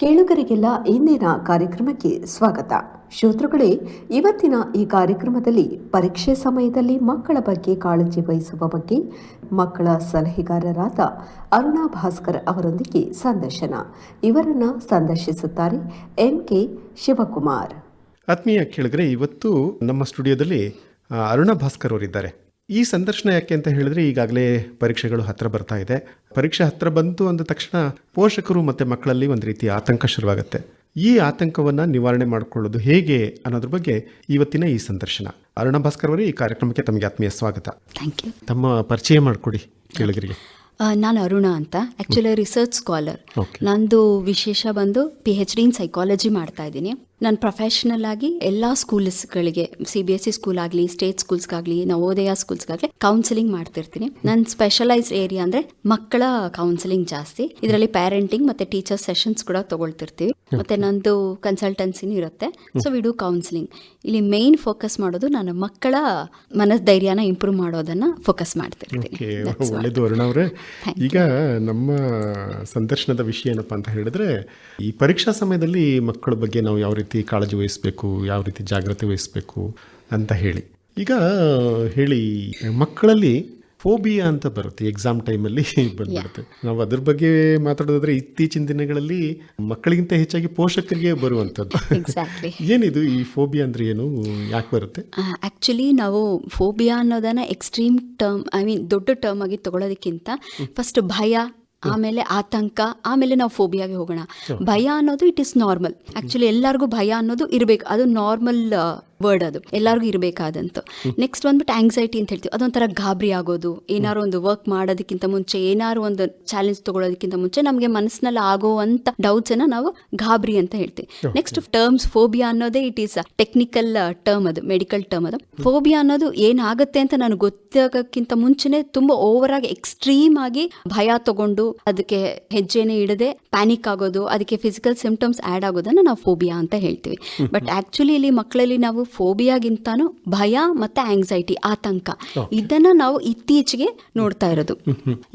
ಕೇಳುಗರಿಗೆಲ್ಲ ಇಂದಿನ ಕಾರ್ಯಕ್ರಮಕ್ಕೆ ಸ್ವಾಗತ. ಶ್ರೋತೃಗಳೇ, ಇವತ್ತಿನ ಈ ಕಾರ್ಯಕ್ರಮದಲ್ಲಿ ಪರೀಕ್ಷೆ ಸಮಯದಲ್ಲಿ ಮಕ್ಕಳ ಬಗ್ಗೆ ಕಾಳಜಿ ವಹಿಸುವ ಬಗ್ಗೆ ಮಕ್ಕಳ ಸಲಹೆಗಾರರಾದ ಅರುಣಾ ಭಾಸ್ಕರ್ ಅವರೊಂದಿಗೆ ಸಂದರ್ಶನ. ಇವರನ್ನ ಸಂದರ್ಶಿಸುತ್ತಾರೆ MK ಶಿವಕುಮಾರ್. ಆತ್ಮೀಯ ಕೇಳಿದ್ರೆ, ಇವತ್ತು ನಮ್ಮ ಸ್ಟುಡಿಯೋದಲ್ಲಿ ಅರುಣಾ ಭಾಸ್ಕರ್ ಅವರಿದ್ದಾರೆ. ಈ ಸಂದರ್ಶನ ಯಾಕೆ ಅಂತ ಹೇಳಿದ್ರೆ, ಈಗಾಗಲೇ ಪರೀಕ್ಷೆಗಳು ಹತ್ತಿರ ಬರ್ತಾ ಇದೆ. ಪರೀಕ್ಷೆ ಹತ್ತಿರ ಬಂತು ಅಂದ ತಕ್ಷಣ ಪೋಷಕರು ಮತ್ತು ಮಕ್ಕಳಲ್ಲಿ ಒಂದು ರೀತಿ ಆತಂಕ ಶುರುವಾಗುತ್ತೆ. ಈ ಆತಂಕವನ್ನು ನಿವಾರಣೆ ಮಾಡಿಕೊಳ್ಳೋದು ಹೇಗೆ ಅನ್ನೋದ್ರ ಬಗ್ಗೆ ಇವತ್ತಿನ ಈ ಸಂದರ್ಶನ. ಅರುಣಾ ಭಾಸ್ಕರ್ ಅವರೇ, ಈ ಕಾರ್ಯಕ್ರಮಕ್ಕೆ ತಮಗೆ ಆತ್ಮೀಯ ಸ್ವಾಗತ. Thank you. ತಮ್ಮ ಪರಿಚಯ ಮಾಡಿಕೊಡಿ ಕೇಳಿಗರಿಗೆ. ನಾನು ಅರುಣಾ ಅಂತ, ಆ್ಯಕ್ಚುಲಿ ರಿಸರ್ಚ್ ಸ್ಕಾಲರ್. ನಂದು ವಿಶೇಷ ಬಂದು PhD ಇನ್ ಸೈಕಾಲಜಿ ಮಾಡ್ತಾ ಇದ್ದೀನಿ. ನಾನು ಪ್ರೊಫೆಷ್ನಲ್ ಆಗಿ ಎಲ್ಲ ಸ್ಕೂಲ್ಸ್ಗಳಿಗೆ, CBSE ಸ್ಕೂಲ್ ಆಗಲಿ, ಸ್ಟೇಟ್ ಸ್ಕೂಲ್ಸ್ಗಾಗಲಿ, ನವೋದಯ ಸ್ಕೂಲ್ಸ್ಗಾಗಲಿ ಕೌನ್ಸಿಲಿಂಗ್ ಮಾಡ್ತಿರ್ತೀನಿ. ನನ್ನ ಸ್ಪೆಷಲೈಸ್ಡ್ ಏರಿಯಾ ಅಂದರೆ ಮಕ್ಕಳ ಕೌನ್ಸಿಲಿಂಗ್ ಜಾಸ್ತಿ. ಇದರಲ್ಲಿ ಪ್ಯಾರೆಂಟಿಂಗ್ ಮತ್ತು ಟೀಚರ್ ಸೆಷನ್ಸ್ ಕೂಡ ತಗೊಳ್ತಿರ್ತೀವಿ. ಮತ್ತು ನಂದು ಕನ್ಸಲ್ಟೆನ್ಸಿನೂ ಇರುತ್ತೆ. So we do counselling. ಇಲ್ಲಿ ಮೇನ್ ಫೋಕಸ್ ಮಾಡೋದು ನಾನು ಮಕ್ಕಳ ಮನಸ್ಥೈರ್ಯನ ಇಂಪ್ರೂವ್ ಮಾಡೋದನ್ನು ಫೋಕಸ್ ಮಾಡ್ತಿರ್ತೀನಿ. ಒಳ್ಳೆಯದು ಅರುಣಾ ಅವರೇ. ಈಗ ನಮ್ಮ ಸಂದರ್ಶನದ ವಿಷಯ ಏನಪ್ಪ ಅಂತ ಹೇಳಿದ್ರೆ, ಈ ಪರೀಕ್ಷಾ ಸಮಯದಲ್ಲಿ ಮಕ್ಕಳ ಬಗ್ಗೆ ನಾವು ಯಾವ ರೀತಿ ಕಾಳಜಿ ವಹಿಸಬೇಕು, ಯಾವ ರೀತಿ ಜಾಗ್ರತೆ ವಹಿಸಬೇಕು ಅಂತ ಹೇಳಿ. ಈಗ ಹೇಳಿ, ಮಕ್ಕಳಲ್ಲಿ ಫೋಬಿಯಾ ಅಂತ ಬರುತ್ತೆ, ಎಕ್ಸಾಮ್ ಟೈಮಲ್ಲಿ ಬಂದ್ಬಿಡುತ್ತೆ. ನಾವು ಅದ್ರ ಬಗ್ಗೆ ಮಾತಾಡೋದಾದ್ರೆ, ಇತ್ತೀಚಿನ ದಿನಗಳಲ್ಲಿ ಮಕ್ಕಳಿಗಿಂತ ಹೆಚ್ಚಾಗಿ ಪೋಷಕರಿಗೆ ಬರುವಂಥದ್ದು. ಏನಿದು ಈ ಫೋಬಿಯಾ ಅಂದ್ರೆ ಏನು, ಯಾಕೆ ಬರುತ್ತೆ? ಆ್ಯಕ್ಚುಲಿ ನಾವು ಫೋಬಿಯಾ ಅನ್ನೋದನ್ನ ಎಕ್ಸ್ಟ್ರೀಮ್ ಟರ್ಮ್, ದೊಡ್ಡ ಟರ್ಮ್ ಆಗಿ ತಗೊಳ್ಳೋದಕ್ಕಿಂತ ಫಸ್ಟ್ ಭಯ, ಆಮೇಲೆ ಆತಂಕ, ಆಮೇಲೆ ನಾವು ಫೋಬಿಯಾಗೆ ಹೋಗೋಣ. ಭಯ ಅನ್ನೋದು ಇಟ್ ಇಸ್ ನಾರ್ಮಲ್. ಆ್ಯಕ್ಚುಲಿ ಎಲ್ಲರಿಗೂ ಭಯ ಅನ್ನೋದು ಇರಬೇಕು, ಅದು ನಾರ್ಮಲ್ ವರ್ಡ್, ಅದು ಎಲ್ಲರಿಗೂ ಇರಬೇಕಾದಂತ. ನೆಕ್ಸ್ಟ್ ಬಂದ್ಬಿಟ್ಟು ಆಂಗ್ಸೈಟಿ ಅಂತ ಹೇಳ್ತೀವಿ. ಅದೊಂಥರ ಗಾಬರಿ ಆಗೋದು, ಏನಾರು ಒಂದು ವರ್ಕ್ ಮಾಡೋದಕ್ಕಿಂತ ಮುಂಚೆ, ಏನಾರು ಒಂದು ಚಾಲೆಂಜ್ ತಗೊಳ್ಳೋದಕ್ಕಿಂತ ಮುಂಚೆ ನಮಗೆ ಮನಸ್ಸಿನಲ್ಲಿ ಆಗೋವಂಥ ಡೌಟ್ಸನ್ನು ನಾವು ಗಾಬರಿ ಅಂತ ಹೇಳ್ತೀವಿ. ನೆಕ್ಸ್ಟ್ ಟರ್ಮ್ಸ್, ಫೋಬಿಯಾ ಅನ್ನೋದೇ ಇಟ್ ಈಸ್ ಟೆಕ್ನಿಕಲ್ ಟರ್ಮ್, ಅದು ಮೆಡಿಕಲ್ ಟರ್ಮ್. ಅದು ಫೋಬಿಯಾ ಅನ್ನೋದು ಏನಾಗುತ್ತೆ ಅಂತ ನನಗೆ ಗೊತ್ತಾಗೋಕ್ಕಿಂತ ಮುಂಚೆನೆ ತುಂಬ ಓವರ್ ಆಗಿ ಎಕ್ಸ್ಟ್ರೀಮ್ ಆಗಿ ಭಯ ತಗೊಂಡು ಅದಕ್ಕೆ ಹೆಜ್ಜೆನೇ ಇಡದೆ ಪ್ಯಾನಿಕ್ ಆಗೋದು, ಅದಕ್ಕೆ ಫಿಸಿಕಲ್ ಸಿಂಪ್ಟಮ್ಸ್ ಆ್ಯಡ್ ಆಗೋದನ್ನು ನಾವು ಫೋಬಿಯಾ ಅಂತ ಹೇಳ್ತೀವಿ. ಬಟ್ ಆ್ಯಕ್ಚುಲಿ ಇಲ್ಲಿ ಮಕ್ಕಳಲ್ಲಿ ನಾವು ಫೋಬಿಯಾಗಿಂತಾನು ಭಯ ಮತ್ತೆ ಆಂಗ್ಸೈಟಿ, ಆತಂಕ, ಇದನ್ನ ನಾವು ಇತ್ತೀಚೆಗೆ ನೋಡ್ತಾ ಇರೋದು.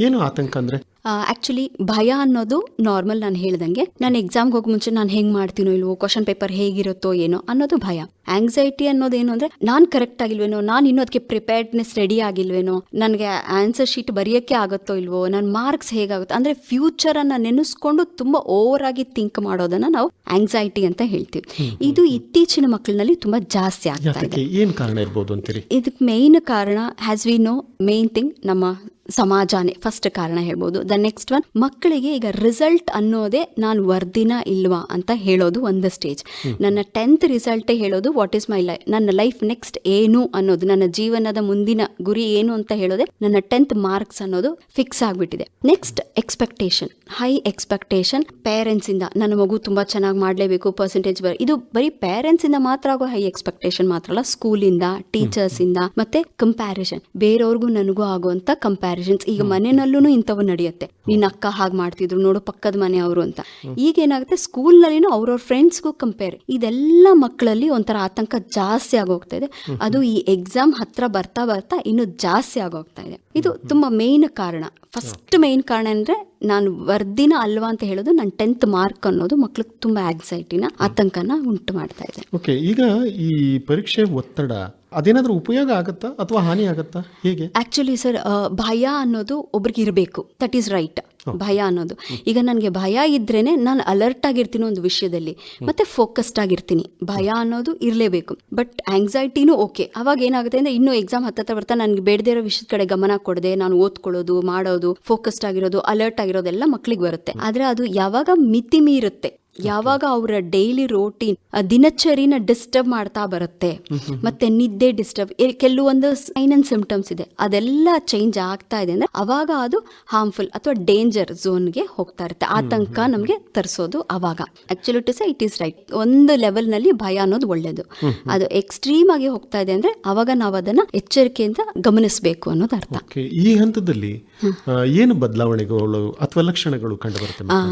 ಏನು ಆತಂಕ ಅಂದ್ರೆ? ಆ್ಯಕ್ಚುಲಿ ಭಯ ಅನ್ನೋದು ನಾರ್ಮಲ್. ನಾನು ಹೇಳ್ದಂಗೆ, ನಾನು ಎಕ್ಸಾಮ್ಗೆ ಹೋಗೋ ಮುಂಚೆ ನಾನು ಹೆಂಗೆ ಮಾಡ್ತೀನೋ ಇಲ್ವೋ, ಕ್ವಶನ್ ಪೇಪರ್ ಹೇಗಿರುತ್ತೋ ಏನೋ ಅನ್ನೋದು ಭಯ. ಆಂಗ್ಸೈಟಿ ಅನ್ನೋದು ಏನು ಅಂದರೆ, ನಾನು ಕರೆಕ್ಟ್ ಆಗಿಲ್ವೇನೋ, ನಾನು ಇನ್ನೂ ಅದಕ್ಕೆ ಪ್ರಿಪೇರ್ಡ್ನೆಸ್ ರೆಡಿ ಆಗಿಲ್ವೇನೋ, ನನಗೆ ಆನ್ಸರ್ ಶೀಟ್ ಬರೆಯೋಕ್ಕೆ ಆಗುತ್ತೋ ಇಲ್ವೋ, ನನ್ನ ಮಾರ್ಕ್ಸ್ ಹೇಗಾಗುತ್ತೋ, ಅಂದರೆ ಫ್ಯೂಚರನ್ನು ನೆನೆಸ್ಕೊಂಡು ತುಂಬ ಓವರ್ ಆಗಿ ಥಿಂಕ್ ಮಾಡೋದನ್ನು ನಾವು ಆಂಗ್ಸೈಟಿ ಅಂತ ಹೇಳ್ತೀವಿ. ಇದು ಇತ್ತೀಚಿನ ಮಕ್ಕಳಿನಲ್ಲಿ ತುಂಬ ಜಾಸ್ತಿ ಆಗ್ತಾ ಇದೆ. ಏನು ಕಾರಣ ಇರ್ಬೋದು ಅಂತೀರಿ? ಇದಕ್ಕೆ ಮೇನ್ ಕಾರಣ, has we know, main thing ನಮ್ಮ ಸಮಾಜನೇ ಫಸ್ಟ್ ಕಾರಣ ಹೇಳ್ಬೋದು. ದ ನೆಕ್ಸ್ಟ್ ಒನ್, ಮಕ್ಕಳಿಗೆ ಈಗ ರಿಸಲ್ಟ್ ಅನ್ನೋದೇ ನಾನು ವರ್ದಿನ ಇಲ್ವಾ ಅಂತ ಹೇಳೋದು ಒಂದು ಸ್ಟೇಜ್. ನನ್ನ 10th ರಿಸಲ್ಟೇ ಹೇಳೋದು ವಾಟ್ ಈಸ್ ಮೈ ಲೈಫ್, ನನ್ನ ಲೈಫ್ ನೆಕ್ಸ್ಟ್ ಏನು ಅನ್ನೋದು, ನನ್ನ ಜೀವನದ ಮುಂದಿನ ಗುರಿ ಏನು ಅಂತ ಹೇಳೋದೆ ನನ್ನ 10th ಮಾರ್ಕ್ಸ್ ಅನ್ನೋದು ಫಿಕ್ಸ್ ಆಗಿಬಿಟ್ಟಿದೆ. Next expectation, high expectation parents ಇಂದ. ನನ್ನ ಮಗು ತುಂಬಾ ಚೆನ್ನಾಗಿ ಮಾಡಲೇಬೇಕು, ಪರ್ಸೆಂಟೇಜ್ ಇದು ಬರೀ ಪೇರೆಂಟ್ಸ್ ಇಂದ ಮಾತ್ರ ಆಗೋ ಹೈ ಎಕ್ಸ್ಪೆಕ್ಟೇಷನ್ ಮಾತ್ರ ಅಲ್ಲ, ಸ್ಕೂಲಿಂದ, ಟೀಚರ್ಸ್ ಇಂದ, ಮತ್ತೆ ಕಂಪ್ಯಾರಿಸನ್, ಬೇರೆಯವ್ರಿಗೂ ನನಗೂ ಆಗುವಂತ ಕಂಪ್ಯಾರಿಸನ್. ಈಗ ಮನೆಯಲ್ಲೂ ಇಂಥವು ನಡೆಯುತ್ತೆ, ನಿನ್ನ ಅಕ್ಕ ಹಾಗೆ ಮಾಡ್ತಿದ್ರು ನೋಡು, ಪಕ್ಕದ ಮನೆ ಅವರು ಅಂತ. ಈಗ ಏನಾಗುತ್ತೆ, ಸ್ಕೂಲ್ ನಲ್ಲಿನೂ ಅವ್ರವ್ರ ಫ್ರೆಂಡ್ಸ್ಗೂ ಕಂಪೇರ್. ಇದೆಲ್ಲ ಮಕ್ಕಳಲ್ಲಿ ಒಂಥರ ಆತಂಕ ಜಾಸ್ತಿ ಆಗೋಗ್ತಾ ಇದೆ. ಅದು ಈ ಎಕ್ಸಾಮ್ ಹತ್ರ ಬರ್ತಾ ಬರ್ತಾ ಇನ್ನು ಜಾಸ್ತಿ ಆಗೋಗ್ತಾ ಇದೆ. ಇದು ತುಂಬಾ ಮೇನ್ ಕಾರಣ. ಫಸ್ಟ್ ಮೇನ್ ಕಾರಣ ಅಂದ್ರೆ, ನಾನು ವರ್ದಿನ ಅಲ್ವಾ ಅಂತ ಹೇಳೋದು, ನನ್ನ 10th ಮಾರ್ಕ್ ಅನ್ನೋದು ಮಕ್ಳಿಗೆ ತುಂಬಾ ಆಂಗ್ಸೈಟಿನ, ಆತಂಕನ ಉಂಟು ಮಾಡ್ತಾ ಇದೆ. ಓಕೆ, ಈಗ ಈ ಪರೀಕ್ಷೆ ಒತ್ತಡ ಅದೇನಾದ್ರೂ ಉಪಯೋಗ ಆಗುತ್ತಾ ಅಥವಾ ಹಾನಿ ಆಗುತ್ತಾ, ಹೇಗೆ? ಆಕ್ಚುಲಿ ಸರ್, ಭಯ ಅನ್ನೋದು ಒಬ್ರಿಗೆ ಇರಬೇಕು, ದಟ್ ಈಸ್ ರೈಟ್. ಭಯ ಅನ್ನೋದು, ಈಗ ನನಗೆ ಭಯ ಇದ್ರೇನೆ ನಾನು ಅಲರ್ಟ್ ಆಗಿರ್ತೀನಿ ಒಂದು ವಿಷಯದಲ್ಲಿ, ಮತ್ತೆ ಫೋಕಸ್ಡ್ ಆಗಿರ್ತೀನಿ. ಭಯ ಅನ್ನೋದು ಇರಲೇಬೇಕು. ಬಟ್ ಆಂಗ್ಸೈಟಿನೂ ಓಕೆ. ಅವಾಗ ಏನಾಗುತ್ತೆ ಅಂದ್ರೆ, ಇನ್ನೂ ಎಕ್ಸಾಮ್ ಹತ್ತ ಬರ್ತಾ ನನಗೆ ಬೇಡದೇ ಇರೋ ವಿಷಯದ ಕಡೆ ಗಮನ ಕೊಡದೆ ನಾನು ಓದ್ಕೊಳ್ಳೋದು, ಮಾಡೋದು, ಫೋಕಸ್ಡ್ ಆಗಿರೋದು, ಅಲರ್ಟ್ ಆಗಿರೋದೆಲ್ಲ ಮಕ್ಳಿಗೆ ಬರುತ್ತೆ. ಆದ್ರೆ ಅದು ಯಾವಾಗ ಮಿತಿ ಮೀರುತ್ತೆ, ಯಾವಾಗ ಅವರ ಡೈಲಿ ರೋಟೀನ್ ದಿನಚರಿನ ಡಿಸ್ಟರ್ಬ್ ಮಾಡ್ತಾ ಬರುತ್ತೆ, ಮತ್ತೆ ನಿದ್ದೆ ಡಿಸ್ಟರ್ಬ್, ಕೆಲವೊಂದು ಸೈನ್ ಅಂಡ್ ಸಿಂಪ್ಟಮ್ಸ್ ಇದೆ, ಅದೆಲ್ಲ ಚೇಂಜ್ ಆಗ್ತಾ ಇದೆ ಅಂದ್ರೆ ಅವಾಗ ಅದು ಹಾರ್ಮ್ಫುಲ್ ಅಥವಾ ಡೇಂಜರ್ ಝೋನ್ಗೆ ಹೋಗ್ತಾ ಇರುತ್ತೆ. ಆತಂಕ ನಮಗೆ ತರಿಸೋದು ಅವಾಗ. Actually it is right. ಒಂದು ಲೆವೆಲ್ ನಲ್ಲಿ ಭಯ ಅನ್ನೋದು ಒಳ್ಳೇದು. ಅದು ಎಕ್ಸ್ಟ್ರೀಮ್ ಆಗಿ ಹೋಗ್ತಾ ಇದೆ ಅಂದ್ರೆ ಅವಾಗ ನಾವು ಅದನ್ನ ಎಚ್ಚರಿಕೆಯಿಂದ ಗಮನಿಸಬೇಕು ಅನ್ನೋದು ಅರ್ಥ. ಈ ಹಂತದಲ್ಲಿ ಏನು ಬದಲಾವಣೆಗಳು ಅಥವಾ ಲಕ್ಷಣಗಳು ಕಂಡು ಬರುತ್ತೆ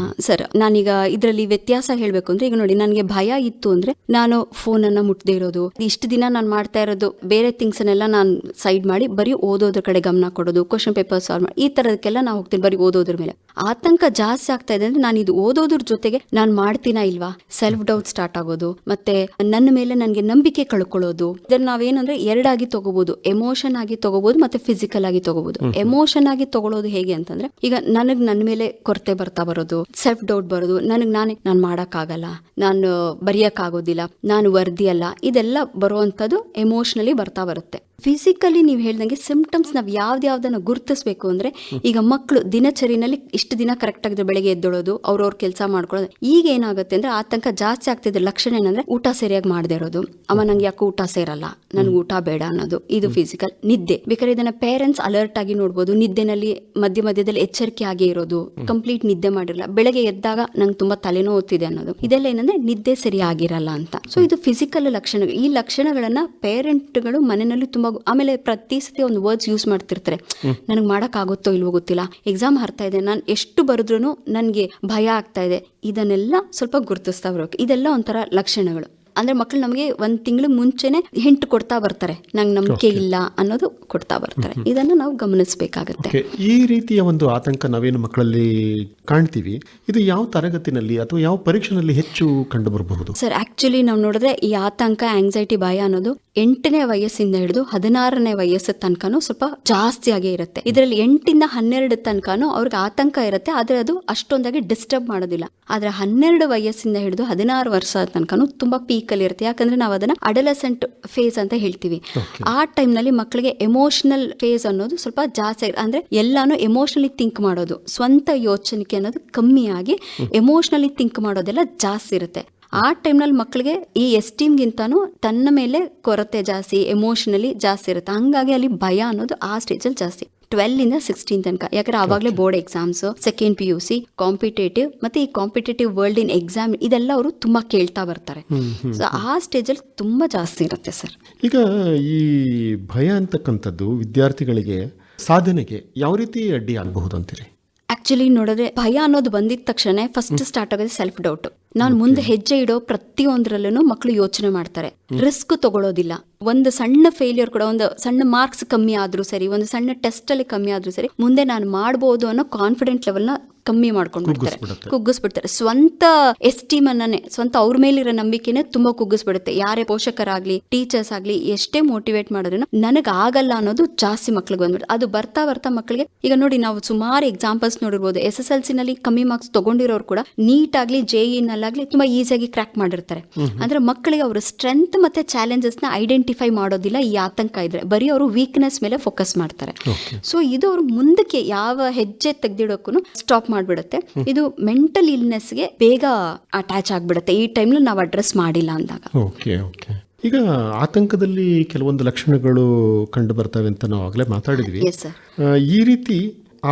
ಸರ್, ನಾನೀಗ ಇದರಲ್ಲಿ ವ್ಯತ್ಯಾಸ ಹೇಳಬೇಕು ಅಂದ್ರೆ, ಈಗ ನೋಡಿ, ನನಗೆ ಭಯ ಇತ್ತು ಅಂದ್ರೆ ನಾನು ಫೋನನ್ನು ಮುಟ್ಟದೇ ಇರೋದು, ಇಷ್ಟು ದಿನ ನಾನು ಮಾಡ್ತಾ ಇರೋದು ಬೇರೆ ಥಿಂಗ್ಸನ್ನೆಲ್ಲ ನಾನು ಸೈಡ್ ಮಾಡಿ ಬರೀ ಓದೋದ್ರ ಕಡೆ ಗಮನ ಕೊಡೋದು, ಕ್ವಶನ್ ಪೇಪರ್ ಸಾಲ್ವ್ ಮಾಡಿ, ಈ ಥರದಕ್ಕೆಲ್ಲ ನಾವು ಹೋಗ್ತೀನಿ ಬರೀ ಓದೋದ್ರ ಮೇಲೆ. ಆತಂಕ ಜಾಸ್ತಿ ಆಗ್ತಾ ಇದೆ ಅಂದ್ರೆ ನಾನು ಇದು ಓದೋದ್ರ ಜೊತೆಗೆ ನಾನು ಮಾಡ್ತೀನಾ ಇಲ್ವಾ, ಸೆಲ್ಫ್ ಡೌಟ್ ಸ್ಟಾರ್ಟ್ ಆಗೋದು, ಮತ್ತೆ ನನ್ನ ಮೇಲೆ ನನಗೆ ನಂಬಿಕೆ ಕಳ್ಕೊಳ್ಳೋದು. ಇದನ್ನ ನಾವೇನಂದ್ರೆ ಎರಡಾಗಿ ತಗೋಬಹುದು, ಎಮೋಷನ್ ಆಗಿ ತಗೋಬಹುದು ಮತ್ತೆ ಫಿಸಿಕಲ್ ಆಗಿ ತಗೋಬಹುದು. ಎಮೋಷನ್ ಆಗಿ ತಗೊಳ್ಳೋದು ಹೇಗೆ ಅಂತಂದ್ರೆ, ಈಗ ನನಗ್ ನನ್ನ ಮೇಲೆ ಕೊರತೆ ಬರ್ತಾ ಬರೋದು, ಸೆಲ್ಫ್ ಡೌಟ್ ಬರೋದು, ನಾನು ಮಾಡಕ್ಕಾಗಲ್ಲ, ನಾನು ಬರೆಯಕ್ಕಾಗೋದಿಲ್ಲ, ನಾನು ವರ್ದಿ ಅಲ್ಲ, ಇದೆಲ್ಲ ಬರುವಂತದ್ದು ಎಮೋಷನಲಿ ಬರ್ತಾ ಬರುತ್ತೆ. ಫಿಸಿಕಲಿ ನೀವು ಹೇಳ್ದಂಗೆ ಸಿಂಪ್ಟಮ್ಸ್ ನಾವು ಯಾವ್ದಾವ್ದನ್ನ ಗುರುತಿಸ್ಬೇಕು ಅಂದ್ರೆ, ಈಗ ಮಕ್ಕಳು ದಿನಚರಿನಲ್ಲಿ ಇಷ್ಟು ದಿನ ಕರೆಕ್ಟ್ ಆಗಿದ್ರೆ ಬೆಳಗ್ಗೆ ಎದ್ದೊಳೋದು, ಅವ್ರವ್ರ ಕೆಲಸ ಮಾಡ್ಕೊಳ್ಳೋದು. ಈಗ ಏನಾಗುತ್ತೆ ಅಂದ್ರೆ ಆತಂಕ ಜಾಸ್ತಿ ಆಗ್ತಿದ್ರೆ ಲಕ್ಷಣ ಏನಂದ್ರೆ ಊಟ ಸರಿಯಾಗಿ ಮಾಡದೇ ಇರೋದು, ನಂಗೆ ಯಾಕೆ ಊಟ ಸೇರಲ್ಲ, ನನ್ಗೆ ಊಟ ಬೇಡ ಅನ್ನೋದು, ಇದು ಫಿಸಿಕಲ್. ನಿದ್ದೆ ಬೇಕಾದ್ರೆ ಇದನ್ನ ಪೇರೆಂಟ್ಸ್ ಅಲರ್ಟ್ ಆಗಿ ನೋಡ್ಬೋದು, ನಿದ್ದೆನಲ್ಲಿ ಮಧ್ಯದಲ್ಲಿ ಎಚ್ಚರಿಕೆ ಆಗಿ ಇರೋದು, ಕಂಪ್ಲೀಟ್ ನಿದ್ದೆ ಮಾಡಿರಲ್ಲ, ಬೆಳಗ್ಗೆ ಎದ್ದಾಗ ನಂಗೆ ತುಂಬಾ ತಲೆನೋವುತ್ತಿದೆ ಅನ್ನೋದು, ಇದೆಲ್ಲ ಏನಂದ್ರೆ ನಿದ್ದೆ ಸರಿಯಾಗಿರಲ್ಲ ಅಂತ. ಸೊ ಇದು ಫಿಸಿಕಲ್ ಲಕ್ಷಣಗಳು. ಈ ಲಕ್ಷಣಗಳನ್ನ ಪೇರೆಂಟ್ಗಳು ಮನೆಯಲ್ಲಿ ತುಂಬಾ, ಆಮೇಲೆ ಪ್ರತಿ ಸತಿ ಒಂದು ವರ್ಡ್ಸ್ ಯೂಸ್ ಮಾಡ್ತಿರ್ತಾರೆ, ನನಗೆ ಮಾಡಕ್ ಆಗುತ್ತೋ ಇಲ್ವೋ ಗೊತ್ತಿಲ್ಲ, ಎಕ್ಸಾಮ್ ಹರ್ತಾ ಇದೆ, ನಾನು ಎಷ್ಟು ಬರೆದ್ರು ನನಗೆ ಭಯ ಆಗ್ತಾ ಇದೆ, ಇದನ್ನೆಲ್ಲ ಸ್ವಲ್ಪ ಗುರುತಿಸ್ತಾ ಬರಬೇಕು. ಇದೆಲ್ಲ ಒಂಥರ ಲಕ್ಷಣಗಳು. ಅಂದ್ರೆ ಮಕ್ಕಳು ನಮಗೆ ಒಂದ್ ತಿಂಗಳು ಮುಂಚೆನೆ ಹಿಂಟ್ ಕೊಡ್ತಾ ಬರ್ತಾರೆ, ನಂಗೆ ನಂಬಿಕೆ ಇಲ್ಲ ಅನ್ನೋದು ಕೊಡ್ತಾ ಬರ್ತಾರೆ. ಇದನ್ನ ನಾವು ಗಮನಿಸಬೇಕಾಗತ್ತೆ. ಈ ರೀತಿಯ ಒಂದು ಆತಂಕ ನಾವೇನು ಮಕ್ಕಳಲ್ಲಿ ಕಾಣ್ತೀವಿ, ಇದು ಯಾವ ತರಗತಿನಲ್ಲಿ ಅಥವಾ ಯಾವ ಪರೀಕ್ಷೆನಲ್ಲಿ ಹೆಚ್ಚು ಕಂಡು ಬರಬಹುದು? ಸರ್, ಆಕ್ಚುಲಿ ನಾವು ನೋಡಿದ್ರೆ ಈ ಆತಂಕ, ಆಂಗ್ಸೈಟಿ, ಭಯ ಅನ್ನೋದು 8ನೇ ವಯಸ್ಸಿಂದ ಹಿಡಿದು 16ನೇ ವಯಸ್ಸು ತನಕನೂ ಸ್ವಲ್ಪ ಜಾಸ್ತಿಯಾಗೇ ಇರುತ್ತೆ. ಇದರಲ್ಲಿ 8ಇಂದ 12 ತನಕನೂ ಅವ್ರಿಗೆ ಆತಂಕ ಇರುತ್ತೆ, ಆದ್ರೆ ಅದು ಅಷ್ಟೊಂದಾಗಿ ಡಿಸ್ಟರ್ಬ್ ಮಾಡೋದಿಲ್ಲ. ಆದ್ರೆ 12 ವಯಸ್ಸಿಂದ ಹಿಡಿದು 16 ವರ್ಷ ತನಕನೂ ತುಂಬಾ ಪೀಕ್ ಅಲ್ಲಿ ಇರುತ್ತೆ. ಯಾಕಂದ್ರೆ ನಾವು ಅದನ್ನ ಅಡಲಸೆಂಟ್ ಫೇಸ್ ಅಂತ ಹೇಳ್ತೀವಿ. ಆ ಟೈಮ್ ನಲ್ಲಿ ಮಕ್ಕಳಿಗೆ ಎಮೋಷನಲ್ ಫೇಸ್ ಅನ್ನೋದು ಸ್ವಲ್ಪ ಜಾಸ್ತಿ, ಅಂದ್ರೆ ಎಲ್ಲಾನು ಎಮೋಷನಲಿ ಥಿಂಕ್ ಮಾಡೋದು, ಸ್ವಂತ ಯೋಚನೆ ಅನ್ನೋದು ಕಮ್ಮಿಯಾಗಿ ಎಮೋಷನಲಿ ಥಿಂಕ್ ಮಾಡೋದೆಲ್ಲ ಜಾಸ್ತಿ ಇರುತ್ತೆ. ಆ ಟೈಮ್ನಲ್ಲಿ ಮಕ್ಕಳಿಗೆ ಈ ಎಸ್ಟೀಮ್ಗಿಂತಾನು ತನ್ನ ಮೇಲೆ ಕೊರತೆ ಜಾಸ್ತಿ, ಎಮೋಷನಲಿ ಜಾಸ್ತಿ ಇರುತ್ತೆ. ಹಂಗಾಗಿ ಅಲ್ಲಿ ಭಯ ಅನ್ನೋದು ಆ ಸ್ಟೇಜಲ್ಲಿ ಜಾಸ್ತಿ. 12ಇಂದ 16 ತನಕ, ಯಾಕಂದ್ರೆ ಆವಾಗಲೇ board exams, second PUC, competitive, ಮತ್ತೆ ಈ ಕಾಂಪಿಟೇಟಿವ್ ವರ್ಲ್ಡ್ ಇನ್ ಎಕ್ಸಾಮ್, ಇದೆಲ್ಲ ಅವರು ತುಂಬಾ ಕೇಳ್ತಾ ಬರ್ತಾರೆ. ಸೊ ಆ ಸ್ಟೇಜಲ್ಲಿ ತುಂಬಾ ಜಾಸ್ತಿ ಇರುತ್ತೆ ಸರ್. ಈಗ ಈ ಭಯ ಅಂತಕ್ಕಂಥದ್ದು ವಿದ್ಯಾರ್ಥಿಗಳಿಗೆ ಸಾಧನೆಗೆ ಯಾವ ರೀತಿ ಅಡ್ಡಿ ಆಗಬಹುದು ಅಂತೀರಿ? ಆಕ್ಚುಲಿ ನೋಡಿದ್ರೆ ಭಯ ಅನ್ನೋದು ಬಂದಿದ ತಕ್ಷಣ ಫಸ್ಟ್ ಸ್ಟಾರ್ಟ್ ಆಗೋದು ಸೆಲ್ಫ್ ಡೌಟ್. ನಾನು ಮುಂದೆ ಹೆಜ್ಜೆ ಇಡೋ ಪ್ರತಿಯೊಂದರಲ್ಲೂ ಮಕ್ಕಳು ಯೋಚನೆ ಮಾಡ್ತಾರೆ, ರಿಸ್ಕ್ ತಗೊಳ್ಳೋದಿಲ್ಲ. ಒಂದು ಸಣ್ಣ ಫೇಲ್ಯೂರ್ ಕೂಡ, ಒಂದು ಸಣ್ಣ ಮಾರ್ಕ್ಸ್ ಕಮ್ಮಿ ಆದ್ರೂ ಸರಿ, ಒಂದು ಸಣ್ಣ ಟೆಸ್ಟ್ ಅಲ್ಲಿ ಕಮ್ಮಿ ಆದ್ರೂ ಸರಿ, ಮುಂದೆ ನಾನು ಮಾಡ್ಬೋದು ಅನ್ನೋ ಕಾನ್ಫಿಡೆಂಟ್ ಲೆವೆಲ್ ನ ಕಮ್ಮಿ ಮಾಡ್ಕೊಂಡು ಕುಗ್ಗಿಸ್ಬಿಡ್ತಾರೆ. ಸ್ವಂತ ಎಸ್ಟೀಮ್ ಅನ್ನೇ, ಸ್ವಂತ ಅವ್ರ ಮೇಲಿರೋ ನಂಬಿಕೆನೆ ತುಂಬಾ ಕುಗ್ಗಿಸ್ಬಿಡುತ್ತೆ. ಯಾರೇ ಪೋಷಕರಾಗ್ಲಿ, ಟೀಚರ್ಸ್ ಆಗ್ಲಿ, ಎಷ್ಟೇ ಮೋಟಿವೇಟ್ ಮಾಡಿದ್ರು ನನಗ್ ಆಗಲ್ಲ ಅನ್ನೋದು ಜಾಸ್ತಿ ಮಕ್ಳಿಗೆ ಬಂದ್ಬಿಡುತ್ತೆ. ಅದು ಬರ್ತಾ ಬರ್ತಾ ಮಕ್ಕಳಿಗೆ, ಈಗ ನೋಡಿ ನಾವು ಸುಮಾರು ಎಕ್ಸಾಂಪಲ್ಸ್ ನೋಡಿರ್ಬೋದು, SSLC ನಲ್ಲಿ ಕಮ್ಮಿ ಮಾರ್ಕ್ಸ್ ತಗೊಂಡಿರೋರು ಕೂಡ ನೀಟ್ ಆಗ್ಲಿ, JEE ನಲ್ಲಾಗ್ಲಿ ತುಂಬಾ ಈಸಿಯಾಗಿ ಕ್ರ್ಯಾಕ್ ಮಾಡಿರ್ತಾರೆ. ಅಂದ್ರೆ ಮಕ್ಕಳಿಗೆ ಅವರು ಸ್ಟ್ರೆಂತ್ ಮತ್ತೆ ಚಾಲೆಂಜಸ್ ನ ಐಡೆಂಟಿಫೈ ಮಾಡೋದಿಲ್ಲ. ಈ ಆತಂಕ ಇದ್ರೆ ಬರೀ ಅವರು ವೀಕ್ನೆಸ್ ಮೇಲೆ ಫೋಕಸ್ ಮಾಡ್ತಾರೆ. ಸೊ ಇದು ಅವರು ಮುಂದಕ್ಕೆ ಯಾವ ಹೆಜ್ಜೆ ತೆಗೆದಿಡೋಕ್ಕೂ ಸ್ಟಾಪ್ ಮಾಡ್ಬಿಡುತ್ತೆ. ಇದು ಮೆಂಟಲ್ ಇಲ್ನೆಸ್ಗೆ ಬೇಗ ಅಟ್ಯಾಚ್ ಆಗ್ಬಿಡುತ್ತೆ ಈ ಟೈಮ್ಲಿ ನಾವು ಅಡ್ರೆಸ್ ಮಾಡಿಲ್ಲ ಅಂದಾಗ. ಈಗ ಆತಂಕದಲ್ಲಿ ಕೆಲವೊಂದು ಲಕ್ಷಣಗಳು ಕಂಡು ಬರ್ತವೆ ಅಂತ ನಾವು ಆಗಲೇ ಮಾತಾಡಿದ್ವಿ. ಈ ರೀತಿ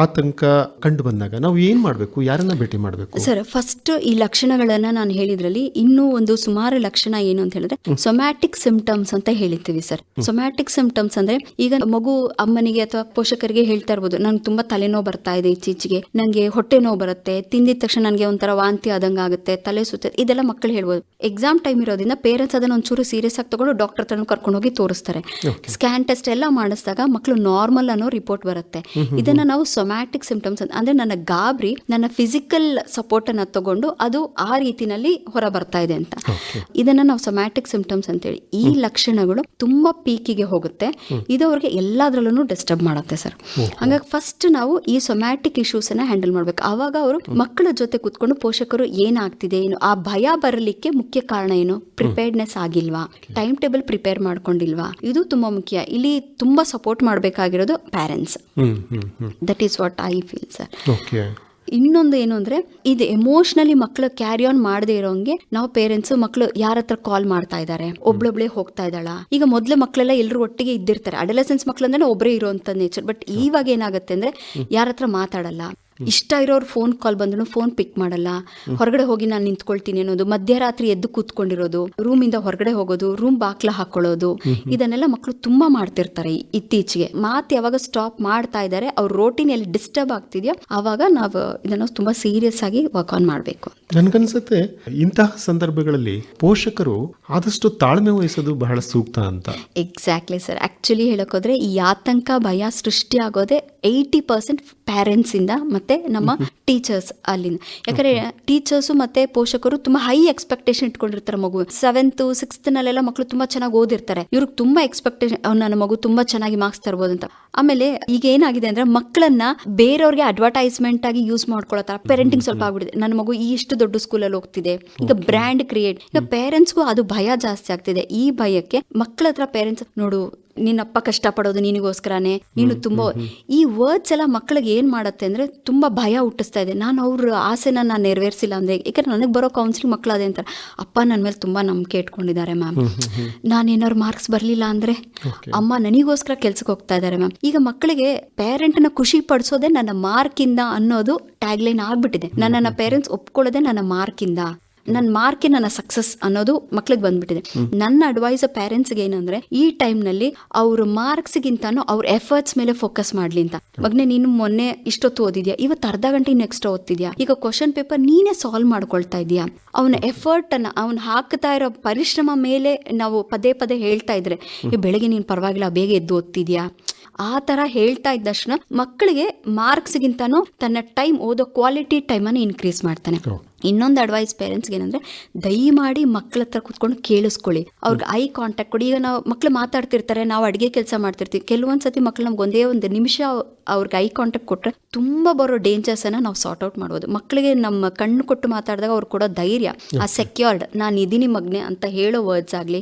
ಆತಂಕ ಕಂಡು ಬಂದಾಗ ನಾವು ಏನ್ ಮಾಡಬೇಕು, ಯಾರನ್ನ ಭೇಟಿ ಮಾಡಬೇಕು? ಸರ್, ಫಸ್ಟ್ ಈ ಲಕ್ಷಣಗಳನ್ನ ನಾನು ಹೇಳಿದ್ರಲ್ಲಿ ಇನ್ನೂ ಒಂದು ಸುಮಾರು ಲಕ್ಷಣ ಏನು ಅಂತ ಹೇಳಿದ್ರೆ ಸೊಮ್ಯಾಟಿಕ್ ಸಿಂಪ್ಟಮ್ಸ್ ಅಂತ ಹೇಳಿರ್ತೀವಿ ಸರ್. ಸೊಮ್ಯಾಟಿಕ್ ಸಿಂಪ್ಟಮ್ಸ್ ಅಂದ್ರೆ, ಈಗ ಮಗು ಅಮ್ಮನಿಗೆ ಅಥವಾ ಪೋಷಕರಿಗೆ ಹೇಳ್ತಾ ಇರ್ಬೋದು, ನಂಗೆ ತುಂಬಾ ತಲೆನೋವು ಬರ್ತಾ ಇದೆ, ಇತ್ತೀಚೆಗೆ ನಂಗೆ ಹೊಟ್ಟೆ ನೋವು ಬರುತ್ತೆ, ತಿಂದಿದ ತಕ್ಷಣ ನನಗೆ ಒಂಥರ ವಾಂತಿ ಆದಂಗ ಆಗುತ್ತೆ, ತಲೆ ಸುತ್ತ, ಇದೆಲ್ಲ ಮಕ್ಕಳು ಹೇಳ್ಬೋದು. ಎಕ್ಸಾಮ್ ಟೈಮ್ ಇರೋದ್ರಿಂದ ಪೇರೆಂಟ್ಸ್ ಅದನ್ನ ಒಂಚೂರು ಸೀರಿಯಸ್ ಆಗಿ ತಗೊಂಡು ಡಾಕ್ಟರ್ ಹತ್ರ ಕರ್ಕೊಂಡು ಹೋಗಿ ತೋರಿಸ್ತಾರೆ. ಸ್ಕ್ಯಾನ್ ಟೆಸ್ಟ್ ಎಲ್ಲ ಮಾಡಿಸಿದಾಗ ಮಕ್ಕಳು ನಾರ್ಮಲ್ ಅನ್ನೋ ರಿಪೋರ್ಟ್ ಬರುತ್ತೆ. ಇದನ್ನ ನಾವು ಸೊಮ್ಯಾಟಿಕ್ ಸಿಂಪ್ಟಮ್ಸ್ ಅಂದ್ರೆ ನನ್ನ ಗಾಬರಿ ನನ್ನ ಫಿಸಿಕಲ್ ಸಪೋರ್ಟ್ ಅನ್ನ ತಗೊಂಡು ಅದು ಆ ರೀತಿನಲ್ಲಿ ಹೊರ ಬರ್ತಾ ಇದೆ ಅಂತ. ಇದನ್ನ ನಾವು ಸೊಮ್ಯಾಟಿಕ್ ಸಿಂಪ್ಟಮ್ಸ್ ಅಂತೇಳಿ. ಈ ಲಕ್ಷಣಗಳು ತುಂಬಾ ಪೀಕಿಗೆ ಹೋಗುತ್ತೆ. ಇದು ಅವ್ರಿಗೆ ಎಲ್ಲಾದ್ರಲ್ಲೂ ಡಿಸ್ಟರ್ಬ್ ಮಾಡುತ್ತೆ ಸರ್. ಹಾಗಾಗಿ ಫಸ್ಟ್ ನಾವು ಈ ಸೊಮ್ಯಾಟಿಕ್ ಇಶ್ಯೂಸ್ ಅನ್ನ ಹ್ಯಾಂಡಲ್ ಮಾಡ್ಬೇಕು. ಆವಾಗ ಅವರು ಮಕ್ಕಳ ಜೊತೆ ಕೂತ್ಕೊಂಡು ಪೋಷಕರು ಏನಾಗ್ತಿದೆ, ಏನು ಆ ಭಯ ಬರಲಿಕ್ಕೆ ಮುಖ್ಯ ಕಾರಣ ಏನು, ಪ್ರಿಪೇರ್ಡ್ನೆಸ್ ಆಗಿಲ್ವಾ, ಟೈಮ್ ಟೇಬಲ್ ಪ್ರಿಪೇರ್ ಮಾಡ್ಕೊಂಡಿಲ್ವಾ, ಇದು ತುಂಬಾ ಮುಖ್ಯ. ಇಲ್ಲಿ ತುಂಬಾ ಸಪೋರ್ಟ್ ಮಾಡಬೇಕಾಗಿರೋದು parents. That is what I feel sir. ಇನ್ನೊಂದು ಏನು ಅಂದ್ರೆ, ಇದು ಎಮೋಷನಲಿ ಮಕ್ಕಳು ಕ್ಯಾರಿ ಆನ್ ಮಾಡದೇ ಇರೋಂಗೆ ನಾವು ಪೇರೆಂಟ್ಸ್ ಮಕ್ಕಳು ಯಾರ ಹತ್ರ ಕಾಲ್ ಮಾಡ್ತಾ ಇದ್ದಾರೆ, ಒಬ್ಳೊಬ್ಳೆ ಹೋಗ್ತಾ ಇದ್ದಾಳ. ಈಗ ಮೊದಲು ಮಕ್ಕಳೆಲ್ಲ ಎಲ್ಲರೂ ಒಟ್ಟಿಗೆ ಇದ್ದಿರ್ತಾರೆ. ಅಡಲಸೆನ್ಸ್ ಮಕ್ಕಳು ಅಂದ್ರೆ ಒಬ್ಬರೇ ಇರುವಂತ ನೇಚರ್. ಬಟ್ ಇವಾಗ ಏನಾಗುತ್ತೆ ಅಂದ್ರೆ ಯಾರ ಹತ್ರ ಮಾತಾಡಲ್ಲ, ಇಷ್ಟ ಇರೋರು ಫೋನ್ ಕಾಲ್ ಬಂದ್ರು ಫೋನ್ ಪಿಕ್ ಮಾಡಲ್ಲ, ಹೊರಗಡೆ ಹೋಗಿ ನಾನು ನಿಂತ್ಕೊಳ್ತೀನಿ ಅನ್ನೋದು, ಮಧ್ಯರಾತ್ರಿ ಎದ್ದು ಕೂತ್ಕೊಂಡಿರೋದು, ರೂಮಿಂದ ಹೊರಗಡೆ ಹೋಗೋದು, ರೂಮ್ ಬಾಕ್ಲ ಹಾಕೊಳ್ಳೋದು, ಇದನ್ನೆಲ್ಲ ಮಕ್ಕಳು ತುಂಬಾ ಮಾಡ್ತಿರ್ತಾರೆ ಇತ್ತೀಚೆಗೆ. ಮಾತು ಯಾವಾಗ ಸ್ಟಾಪ್ ಮಾಡ್ತಾ ಇದ್ದಾರೆ, ಅವ್ರ ರೋಟೀನ್ ಎಲ್ಲಿ ಡಿಸ್ಟರ್ಬ್ ಆಗ್ತಿದೆಯೋ ಆವಾಗ ನಾವು ಇದನ್ನು ತುಂಬಾ ಸೀರಿಯಸ್ ಆಗಿ ವರ್ಕ್ ಆನ್ ಮಾಡಬೇಕು. ನನ್ಗನ್ಸುತ್ತೆ ಇಂತಹ ಸಂದರ್ಭಗಳಲ್ಲಿ ಪೋಷಕರು ಆದಷ್ಟು ತಾಳ್ಮೆ ವಹಿಸೋದು ಬಹಳ ಸೂಕ್ತ ಅಂತ. Exactly sir. ಆಕ್ಚುಲಿ ಹೇಳಕೋದ್ರೆ ಈ ಆತಂಕ ಭಯ ಸೃಷ್ಟಿ ಆಗೋದೇ 80% ಪೇರೆಂಟ್ಸ್ ಇಂದ ಮತ್ತೆ ನಮ್ಮ ಟೀಚರ್ಸ್ ಅಲ್ಲಿಂದ. ಯಾಕಂದ್ರೆ ಟೀಚರ್ಸು ಮತ್ತೆ ಪೋಷಕರು ತುಂಬಾ ಹೈ ಎಕ್ಸ್ಪೆಕ್ಟೇಷನ್ ಇಟ್ಕೊಂಡಿರ್ತಾರೆ. ಮಗು 7th 6th ನಲ್ಲೆಲ್ಲ ಮಕ್ಕಳು ತುಂಬಾ ಚೆನ್ನಾಗಿ ಓದಿರ್ತಾರೆ, ಇವ್ರಿಗೆ ತುಂಬಾ ಎಕ್ಸ್ಪೆಕ್ಟೇಷನ್, ನನ್ನ ಮಗು ತುಂಬಾ ಚೆನ್ನಾಗಿ ಮಾರ್ಕ್ಸ್ ತರ್ಬೋದು ಅಂತ. ಆಮೇಲೆ ಈಗ ಏನಾಗಿದೆ ಅಂದ್ರೆ ಮಕ್ಕಳನ್ನ ಬೇರೆಯವ್ರಿಗೆ ಅಡ್ವರ್ಟೈಸ್ಮೆಂಟ್ ಆಗಿ ಯೂಸ್ ಮಾಡ್ಕೊಳತ್ತಾರ. ಪೇರೆಂಟಿಂಗ್ ಸ್ವಲ್ಪ ಆಗ್ಬಿಟ್ಟಿದೆ, ನನ್ನ ಮಗು ಇಷ್ಟು ದೊಡ್ಡ ಸ್ಕೂಲಲ್ಲಿ ಹೋಗ್ತಿದೆ, ಈಗ ಬ್ರ್ಯಾಂಡ್ ಕ್ರಿಯೇಟ್. ಈಗ ಪೇರೆಂಟ್ಸ್ಗೂ ಅದು ಭಯ ಜಾಸ್ತಿ ಆಗ್ತಿದೆ. ಈ ಭಯಕ್ಕೆ ಮಕ್ಕಳ ಹತ್ರ ಪೇರೆಂಟ್ಸ್ ನೋಡು ನಿನ್ನಪ್ಪ ಕಷ್ಟಪಡೋದು ನಿನಗೋಸ್ಕರನೇ, ನೀನು ತುಂಬಾ ಈ ವರ್ಡ್ಸ್ ಎಲ್ಲ ಮಕ್ಕಳಿಗೆ ಏನ್ ಮಾಡತ್ತೆ ಅಂದ್ರೆ ತುಂಬಾ ಭಯ ಹುಟ್ಟಿಸ್ತಾ ಇದೆ. ನಾನು ಅವ್ರ ಆಸೆನ ನಾನು ನೆರವೇರಿಸಿಲ್ಲ ಅಂದ್ರೆ, ಯಾಕಂದ್ರೆ ನನಗೆ ಬರೋ ಕೌನ್ಸಿಲಿಂಗ್ ಮಕ್ಕಳು ಅದೇ ಅಂತಾರೆ, ಅಪ್ಪ ನನ್ನ ಮೇಲೆ ತುಂಬಾ ನಂಬಿಕೆ ಇಟ್ಕೊಂಡಿದ್ದಾರೆ ಮ್ಯಾಮ್, ನಾನೇನಾದ್ರು ಮಾರ್ಕ್ಸ್ ಬರ್ಲಿಲ್ಲ ಅಂದ್ರೆ ಅಮ್ಮ ನನಗೋಸ್ಕರ ಕೆಲ್ಸಕ್ಕೆ ಹೋಗ್ತಾ ಇದ್ದಾರೆ ಮ್ಯಾಮ್. ಈಗ ಮಕ್ಕಳಿಗೆ ಪೇರೆಂಟ್ನ ಖುಷಿ ಪಡಿಸೋದೇ ನನ್ನ ಮಾರ್ಕಿಂದ ಅನ್ನೋದು ಟ್ಯಾಗ್ಲೈನ್ ಆಗ್ಬಿಟ್ಟಿದೆ. ನನ್ನನ್ನ ಪೇರೆಂಟ್ಸ್ ಒಪ್ಕೊಳ್ಳೋದೇ ನನ್ನ ಮಾರ್ಕಿಂದ, ನನ್ನ ಮಾರ್ಕೆ ನನ್ನ ಸಕ್ಸಸ್ ಅನ್ನೋದು ಮಕ್ಳಿಗೆ ಬಂದ್ಬಿಟ್ಟಿದೆ. ನನ್ನ ಅಡ್ವೈಸ್ ಪೇರೆಂಟ್ಸ್ಗೆ ಏನಂದ್ರೆ, ಈ ಟೈಮ್ನಲ್ಲಿ ಅವ್ರ ಮಾರ್ಕ್ಸ್ಗಿಂತಾನು ಅವ್ರ ಎಫರ್ಟ್ಸ್ ಮೇಲೆ ಫೋಕಸ್ ಮಾಡ್ಲಿ ಅಂತ. ಮಗನೇ ನೀನು ಮೊನ್ನೆ ಇಷ್ಟೊತ್ತು ಓದಿದ್ಯಾ, ಇವತ್ತು ಅರ್ಧ ಗಂಟೆ ನೆಕ್ಸ್ಟ್ ಓದ್ತಿದ್ಯಾ, ಈಗ ಕ್ವಶನ್ ಪೇಪರ್ ನೀನೇ ಸಾಲ್ವ್ ಮಾಡ್ಕೊಳ್ತಾ ಇದೀಯಾ. ಅವನ ಎಫರ್ಟ್ ಅನ್ನ, ಅವ್ನು ಹಾಕ್ತಾ ಇರೋ ಪರಿಶ್ರಮ ಮೇಲೆ ನಾವು ಪದೇ ಪದೇ ಹೇಳ್ತಾ ಇದ್ರೆ, ಬೆಳಗ್ಗೆ ನೀನು ಪರವಾಗಿಲ್ಲ ಬೇಗ ಎದ್ದು ಓದ್ತಿದ್ಯಾ, ಆ ತರ ಹೇಳ್ತಾ ಇದ್ದಷ್ಟು ಮಕ್ಕಳಿಗೆ ಮಾರ್ಕ್ಸ್ಗಿಂತಾನು ತನ್ನ ಟೈಮ್, ಓದೋ ಕ್ವಾಲಿಟಿ ಟೈಮನ್ನು ಇನ್ಕ್ರೀಸ್ ಮಾಡ್ತಾನೆ. ಇನ್ನೊಂದು ಅಡ್ವೈಸ್ ಪೇರೆಂಟ್ಸ್ಗೆ ಏನಂದ್ರೆ, ದಯಮಾಡಿ ಮಕ್ಕಳ ಹತ್ರ ಕೂತ್ಕೊಂಡು ಕೇಳಿಸ್ಕೊಳ್ಳಿ, ಅವ್ರಿಗೆ ಐ ಕಾಂಟ್ಯಾಕ್ಟ್ ಕೊಡಿ. ಈಗ ನಾವು ಮಕ್ಳು ಮಾತಾಡ್ತಿರ್ತಾರೆ, ನಾವು ಅಡುಗೆ ಕೆಲಸ ಮಾಡ್ತಿರ್ತೀವಿ, ಕೆಲವೊಂದ್ಸತಿ ಮಕ್ಳು ನಮ್ಗೆ ಒಂದೇ ಒಂದು ನಿಮಿಷ ಅವ್ರಿಗೆ ಐ ಕಾಂಟ್ಯಾಕ್ಟ್ ಕೊಟ್ಟರೆ ತುಂಬ ಬರೋ ಡೇಂಜರ್ಸನ್ನು ನಾವು ಸಾರ್ಟ್ ಔಟ್ ಮಾಡ್ಬೋದು. ಮಕ್ಕಳಿಗೆ ನಮ್ಮ ಕಣ್ಣು ಕೊಟ್ಟು ಮಾತಾಡಿದಾಗ ಅವ್ರು ಕೊಡೋ ಧೈರ್ಯ, ಆ ಸೆಕ್ಯೂರ್ಡ್ ನಾನು ಇದೀನಿ ಮಗ್ನೆ ಅಂತ ಹೇಳೋ ವರ್ಡ್ಸ್ ಆಗಲಿ,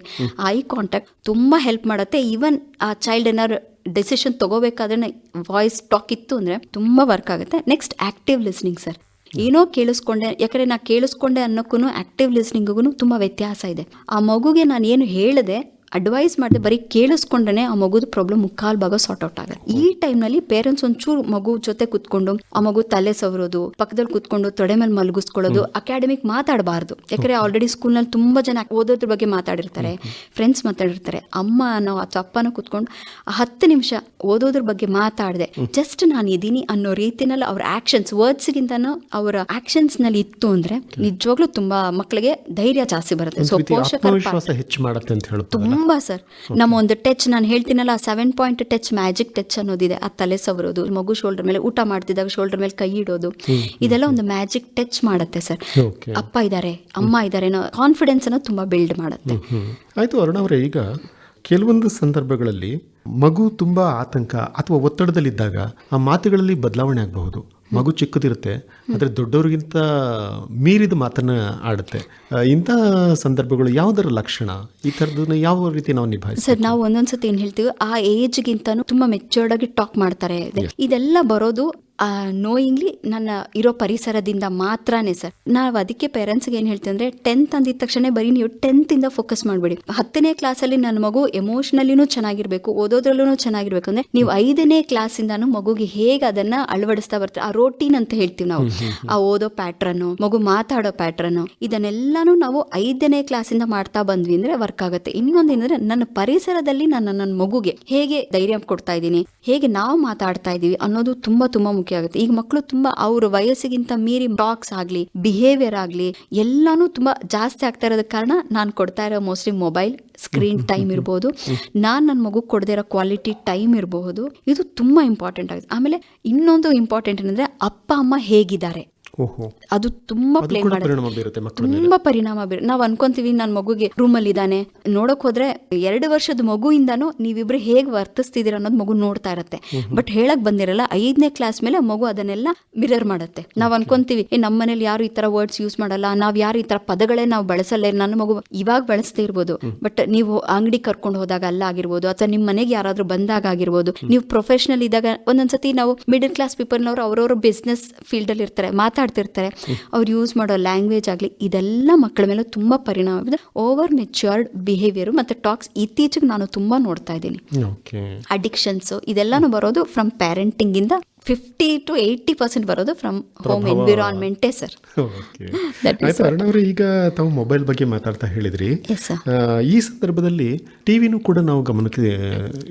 ಐ ಕಾಂಟ್ಯಾಕ್ಟ್ ತುಂಬ ಹೆಲ್ಪ್ ಮಾಡುತ್ತೆ. ಈವನ್ ಆ ಚೈಲ್ಡ್ ಏನಾದ್ರು ಡೆಸಿಷನ್ ತಗೋಬೇಕಾದ್ರೆ ವಾಯ್ಸ್ ಟಾಕ್ ಇತ್ತು ಅಂದರೆ ತುಂಬ ವರ್ಕ್ ಆಗುತ್ತೆ. Next active listening sir. ಏನೋ ಕೇಳಿಸ್ಕೊಂಡೆ, ಯಾಕಂದರೆ ನಾ ಕೇಳಿಸ್ಕೊಂಡೆ ಅನ್ನೋಕ್ಕೂ ಆಕ್ಟಿವ್ ಲಿಸ್ನಿಂಗಿಗೂ ತುಂಬ ವ್ಯತ್ಯಾಸ ಇದೆ. ಆ ಮಗುಗೆ ನಾನು ಏನು ಹೇಳಿದೆ, ಅಡ್ವೈಸ್ ಮಾಡಿದೆ, ಬರೀ ಕೇಳಿಸ್ಕೊಂಡೇ ಆ ಮಗುದ ಪ್ರಾಬ್ಲಮ್ ಮುಕ್ಕಾಲು ಭಾಗ ಸಾರ್ಟ್ ಔಟ್ ಆಗುತ್ತೆ. ಈ ಟೈಮ್ನಲ್ಲಿ ಪೇರೆಂಟ್ಸ್ ಒಂಚೂರು ಮಗು ಜೊತೆ ಕುತ್ಕೊಂಡು, ಆ ಮಗು ತಲೆ ಸವರೋದು, ಪಕ್ಕದಲ್ಲಿ ಕುತ್ಕೊಂಡು ತೊಡೆ ಮೇಲೆ ಮಲಗಿಸ್ಕೊಳ್ಳೋದು, ಅಕಾಡೆಮಿಕ್ ಮಾತಾಡಬಾರ್ದು. ಯಾಕಂದ್ರೆ ಆಲ್ರೆಡಿ ಸ್ಕೂಲ್ನಲ್ಲಿ ತುಂಬ ಜನ ಓದೋದ್ರ ಬಗ್ಗೆ ಮಾತಾಡಿರ್ತಾರೆ, ಫ್ರೆಂಡ್ಸ್ ಮಾತಾಡಿರ್ತಾರೆ. ಅಮ್ಮ ಅನ್ನೋ ಅಥವಾ ಅಪ್ಪನ ಕುತ್ಕೊಂಡು 10 ನಿಮಿಷ ಓದೋದ್ರ ಬಗ್ಗೆ ಮಾತಾಡಿದೆ, ಜಸ್ಟ್ ನಾನು ಇದೀನಿ ಅನ್ನೋ ರೀತಿನಲ್ಲಿ ಅವ್ರ ಆಕ್ಷನ್ಸ್, ವರ್ಡ್ಸ್ಗಿಂತನೂ ಅವರ ಆಕ್ಷನ್ಸ್ ನಲ್ಲಿ ಇತ್ತು ಅಂದ್ರೆ ನಿಜವಾಗ್ಲೂ ತುಂಬಾ ಮಕ್ಕಳಿಗೆ ಧೈರ್ಯ ಜಾಸ್ತಿ ಬರುತ್ತೆ. ಸೊ ಪೋಷಕರ ಹೆಚ್ಚು ಮಾಡುತ್ತೆ ಅಂತ ಹೇಳುತ್ತೆ. ತುಂಬಾ ಸರ್. ನಮ್ಮ ಒಂದು ಟಚ್, ನಾನು ಹೇಳ್ತೀನಲ್ಲ 7 ಪಾಯಿಂಟ್ ಟಚ್, ಮ್ಯಾಜಿಕ್ ಟಚ್ ಅನ್ನೋದಿದೆ. ಆ ತಲೆ ಸವರೋದು, ಮಗು ಶೋಲ್ಡರ್ ಮೇಲೆ, ಊಟ ಮಾಡ್ತಿದ್ದಾಗ ಶೋಲ್ಡರ್ ಮೇಲೆ ಕೈ ಇಡೋದು, ಇದೆಲ್ಲ ಒಂದು ಮ್ಯಾಜಿಕ್ ಟಚ್ ಮಾಡುತ್ತೆ ಸರ್. ಅಪ್ಪ ಇದ್ದಾರೆ, ಅಮ್ಮ ಇದ್ದಾರೆ ಅನ್ನೋ ಕಾನ್ಫಿಡೆನ್ಸ್ ಅನ್ನು ತುಂಬಾ ಬಿಲ್ಡ್ ಮಾಡುತ್ತೆ. ಆಯ್ತು ಅರುಣ ಅವರೇ, ಈಗ ಕೆಲವೊಂದು ಸಂದರ್ಭಗಳಲ್ಲಿ ಮಗು ತುಂಬಾ ಆತಂಕ ಅಥವಾ ಒತ್ತಡದಲ್ಲಿದ್ದಾಗ ಆ ಮಾತುಗಳಲ್ಲಿ ಬದಲಾವಣೆ ಆಗಬಹುದು. ಮಗು ಚಿಕ್ಕದಿರುತ್ತೆ, ಆದರೆ ದೊಡ್ಡವ್ರಿಗಿಂತ ಮೀರಿದ ಮಾತನ್ನ ಆಡುತ್ತೆ. ಇಂಥ ಸಂದರ್ಭಗಳು ಯಾವುದರ ಲಕ್ಷಣ? ಈ ಥರದನ್ನ ಯಾವ ರೀತಿ ನಾವು ನಿಭಾಯಿಸ್ತೀವಿ ಸರ್? ನಾವು ಒಂದೊಂದ್ಸತಿ ಏನು ಹೇಳ್ತೀವಿ, ಆ ಏಜ್ಗಿಂತನೂ ತುಂಬ ಮೆಚೂರ್ಡ್ ಆಗಿ ಟಾಕ್ ಮಾಡ್ತಾರೆ. ಇದೆಲ್ಲ ಬರೋದು ನೋಯಿಂಗ್ಲಿ ನನ್ನ ಇರೋ ಪರಿಸರದಿಂದ ಮಾತ್ರನೇ ಸರ್. ನಾವು ಅದಕ್ಕೆ ಪೇರೆಂಟ್ಸ್ಗೆ ಏನು ಹೇಳ್ತೀವಿ ಅಂದರೆ, 10th ಅಂದಿದ ತಕ್ಷಣ ಬರೀ ನೀವು 10th ಇಂದ ಫೋಕಸ್ ಮಾಡಬೇಡಿ. 10ನೇ ಕ್ಲಾಸಲ್ಲಿ ನನ್ನ ಮಗು ಎಮೋಷ್ನಲಿನೂ ಚೆನ್ನಾಗಿರ್ಬೇಕು, ಓದೋದ್ರಲ್ಲೂ ಚೆನ್ನಾಗಿರ್ಬೇಕು ಅಂದರೆ ನೀವು 5ನೇ ಕ್ಲಾಸಿಂದಾನು ಮಗುಗೆ ಹೇಗೆ ಅದನ್ನ ಅಳವಡಿಸ್ತಾ ಬರ್ತಾರೆ, ಆ ರೋಟೀನ್ ಅಂತ ಹೇಳ್ತೀವಿ ನಾವು, ಆ ಓದೋ ಪ್ಯಾಟ್ರನ್ನು, ಮಗು ಮಾತಾಡೋ ಪ್ಯಾಟ್ರನ್ನು, ಇದನ್ನೆಲ್ಲಾನು ನಾವು 5ನೇ ಕ್ಲಾಸಿಂದ ಮಾಡ್ತಾ ಬಂದ್ವಿ ಅಂದ್ರೆ ವರ್ಕ್ ಆಗುತ್ತೆ. ಇನ್ನೊಂದೇನಂದ್ರೆ, ನನ್ನ ಪರಿಸರದಲ್ಲಿ ನನ್ನ ಮಗುಗೆ ಹೇಗೆ ಧೈರ್ಯ ಕೊಡ್ತಾ ಇದ್ದೀನಿ, ಹೇಗೆ ನಾವು ಮಾತಾಡ್ತಾ ಇದೀವಿ ಅನ್ನೋದು ತುಂಬಾ ತುಂಬಾ ಮುಖ್ಯ ಆಗುತ್ತೆ. ಈಗ ಮಕ್ಕಳು ತುಂಬಾ ಅವ್ರ ವಯಸ್ಸಿಗಿಂತ ಮೀರಿ ಟಾಕ್ಸ್ ಆಗ್ಲಿ, ಬಿಹೇವಿಯರ್ ಆಗ್ಲಿ ಎಲ್ಲಾನು ತುಂಬಾ ಜಾಸ್ತಿ ಆಗ್ತಾ ಇರೋದ ಕಾರಣ ನಾನು ಕೊಡ್ತಾ ಇರೋ ಮೋಸ್ಟ್ಲಿ ಮೊಬೈಲ್ ಸ್ಕ್ರೀನ್ ಟೈಮ್ ಇರ್ಬೋದು, ನನ್ನ ಮಗು ಕೊಡದೇ ಇರೋ ಕ್ವಾಲಿಟಿ ಟೈಮ್ ಇರಬಹುದು. ಇದು ತುಂಬಾ ಇಂಪಾರ್ಟೆಂಟ್ ಆಗುತ್ತೆ. ಆಮೇಲೆ ಇನ್ನೊಂದು ಇಂಪಾರ್ಟೆಂಟ್ ಏನಂದ್ರೆ, ಅಪ್ಪ ಅಮ್ಮ ಹೇಗಿದ್ದಾರೆ ಅದು ತುಂಬಾ ಪ್ಲೇ ಮಾಡುತ್ತೆ, ತುಂಬಾ ಪರಿಣಾಮ ಬೀರುತ್ತೆ. ನಾವು ಅನ್ಕೊಂತೀವಿ ನನ್ನ ಮಗುಗೆ ರೂಮಲ್ಲಿ ಇದ್ದಾನೆ, ನೋಡಕ್ ಹೋದ್ರೆ 2 ವರ್ಷದ ಮಗುಯಿಂದಾನು ನೀವಿಬ್ರು ಹೇಗೆ ವರ್ತಿಸ್ತಿದ್ದೀರ ಅನ್ನೋದು ಮಗು ನೋಡ್ತಾ ಇರತ್ತೆ. ಬಟ್ ಹೇಳಕ್ ಬಂದಿರಲ್ಲ, 5ನೇ ಕ್ಲಾಸ್ ಮೇಲೆ ಮಗು ಅದನ್ನೆಲ್ಲ ಮಿರರ್ ಮಾಡುತ್ತೆ. ನಾವ್ ಅನ್ಕೊಂತೀವಿ ನಮ್ಮ ಮನೇಲಿ ಯಾರು ಈ ತರ ವರ್ಡ್ಸ್ ಯೂಸ್ ಮಾಡಲ್ಲ, ನಾವ್ ಯಾರು ಈ ತರ ಪದಗಳೇ ನಾವು ಬಳಸಲ್ಲ, ನನ್ನ ಮಗು ಇವಾಗ ಬಳಸ್ತಾ ಇರ್ಬೋದು. ಬಟ್ ನೀವು ಅಂಗಡಿ ಕರ್ಕೊಂಡು ಹೋದಾಗ ಅಲ್ಲ ಆಗಿರ್ಬೋದು, ಅಥವಾ ನಿಮ್ ಮನೆಗೆ ಯಾರಾದ್ರೂ ಬಂದಾಗ ಆಗಿರ್ಬೋದು, ನೀವು ಪ್ರೊಫೆಷನಲ್ ಇದ್ದಾಗ ಒಂದೊಂದ್ಸತಿ ನಾವು ಮಿಡಲ್ ಕ್ಲಾಸ್ ಪೀಪಲ್ನವರು ಅವ್ರವ್ರ ಬಿಸ್ನೆಸ್ ಫೀಲ್ಡ್ ಅಲ್ಲಿ ಇರ್ತಾರೆ, ಮಾತಾಡ್ತಿರ್ತಾರೆ, ಅವ್ರು ಯೂಸ್ ಮಾಡೋ ಲ್ಯಾಂಗ್ವೇಜ್ ಆಗಲಿ ಇದೆಲ್ಲ ಮಕ್ಕಳ ಮೇಲೆ ತುಂಬಾ ಪರಿಣಾಮ ಬೀರುತ್ತೆ. ಓವರ್ ಮೆಚ್ಯೂರ್ಡ್ ಬಿಹೇವಿಯರ್ ಮತ್ತೆ ಟಾಕ್ಸ್ ಇತ್ತೀಚೆಗೆ ನಾನು ತುಂಬಾ ನೋಡ್ತಾ ಇದ್ದೀನಿ. ಅಡಿಕ್ಷನ್ಸ್ ಇದೆಲ್ಲಾನು ಬರೋದು ಫ್ರಮ್ ಪೇರೆಂಟಿಂಗ್ ಇಂದ 50-80% ಬರೋದು ಫ್ರಮ್ ಹೋಮ್ ಎನ್ವಿರಾನ್ಮೆಂಟೇ ಸರ್. ಓಕೆ, ಆಯ್ತು ಅರುಣ್ ಅವರೇ, ಈಗ ತಾವು ಮೊಬೈಲ್ ಬಗ್ಗೆ ಮಾತಾಡ್ತಾ ಹೇಳಿದ್ರಿ. Yes sir. ಈ ಸಂದರ್ಭದಲ್ಲಿ ಟಿವಿನೂ ಕೂಡ ನಾವು ಗಮನಕ್ಕೆ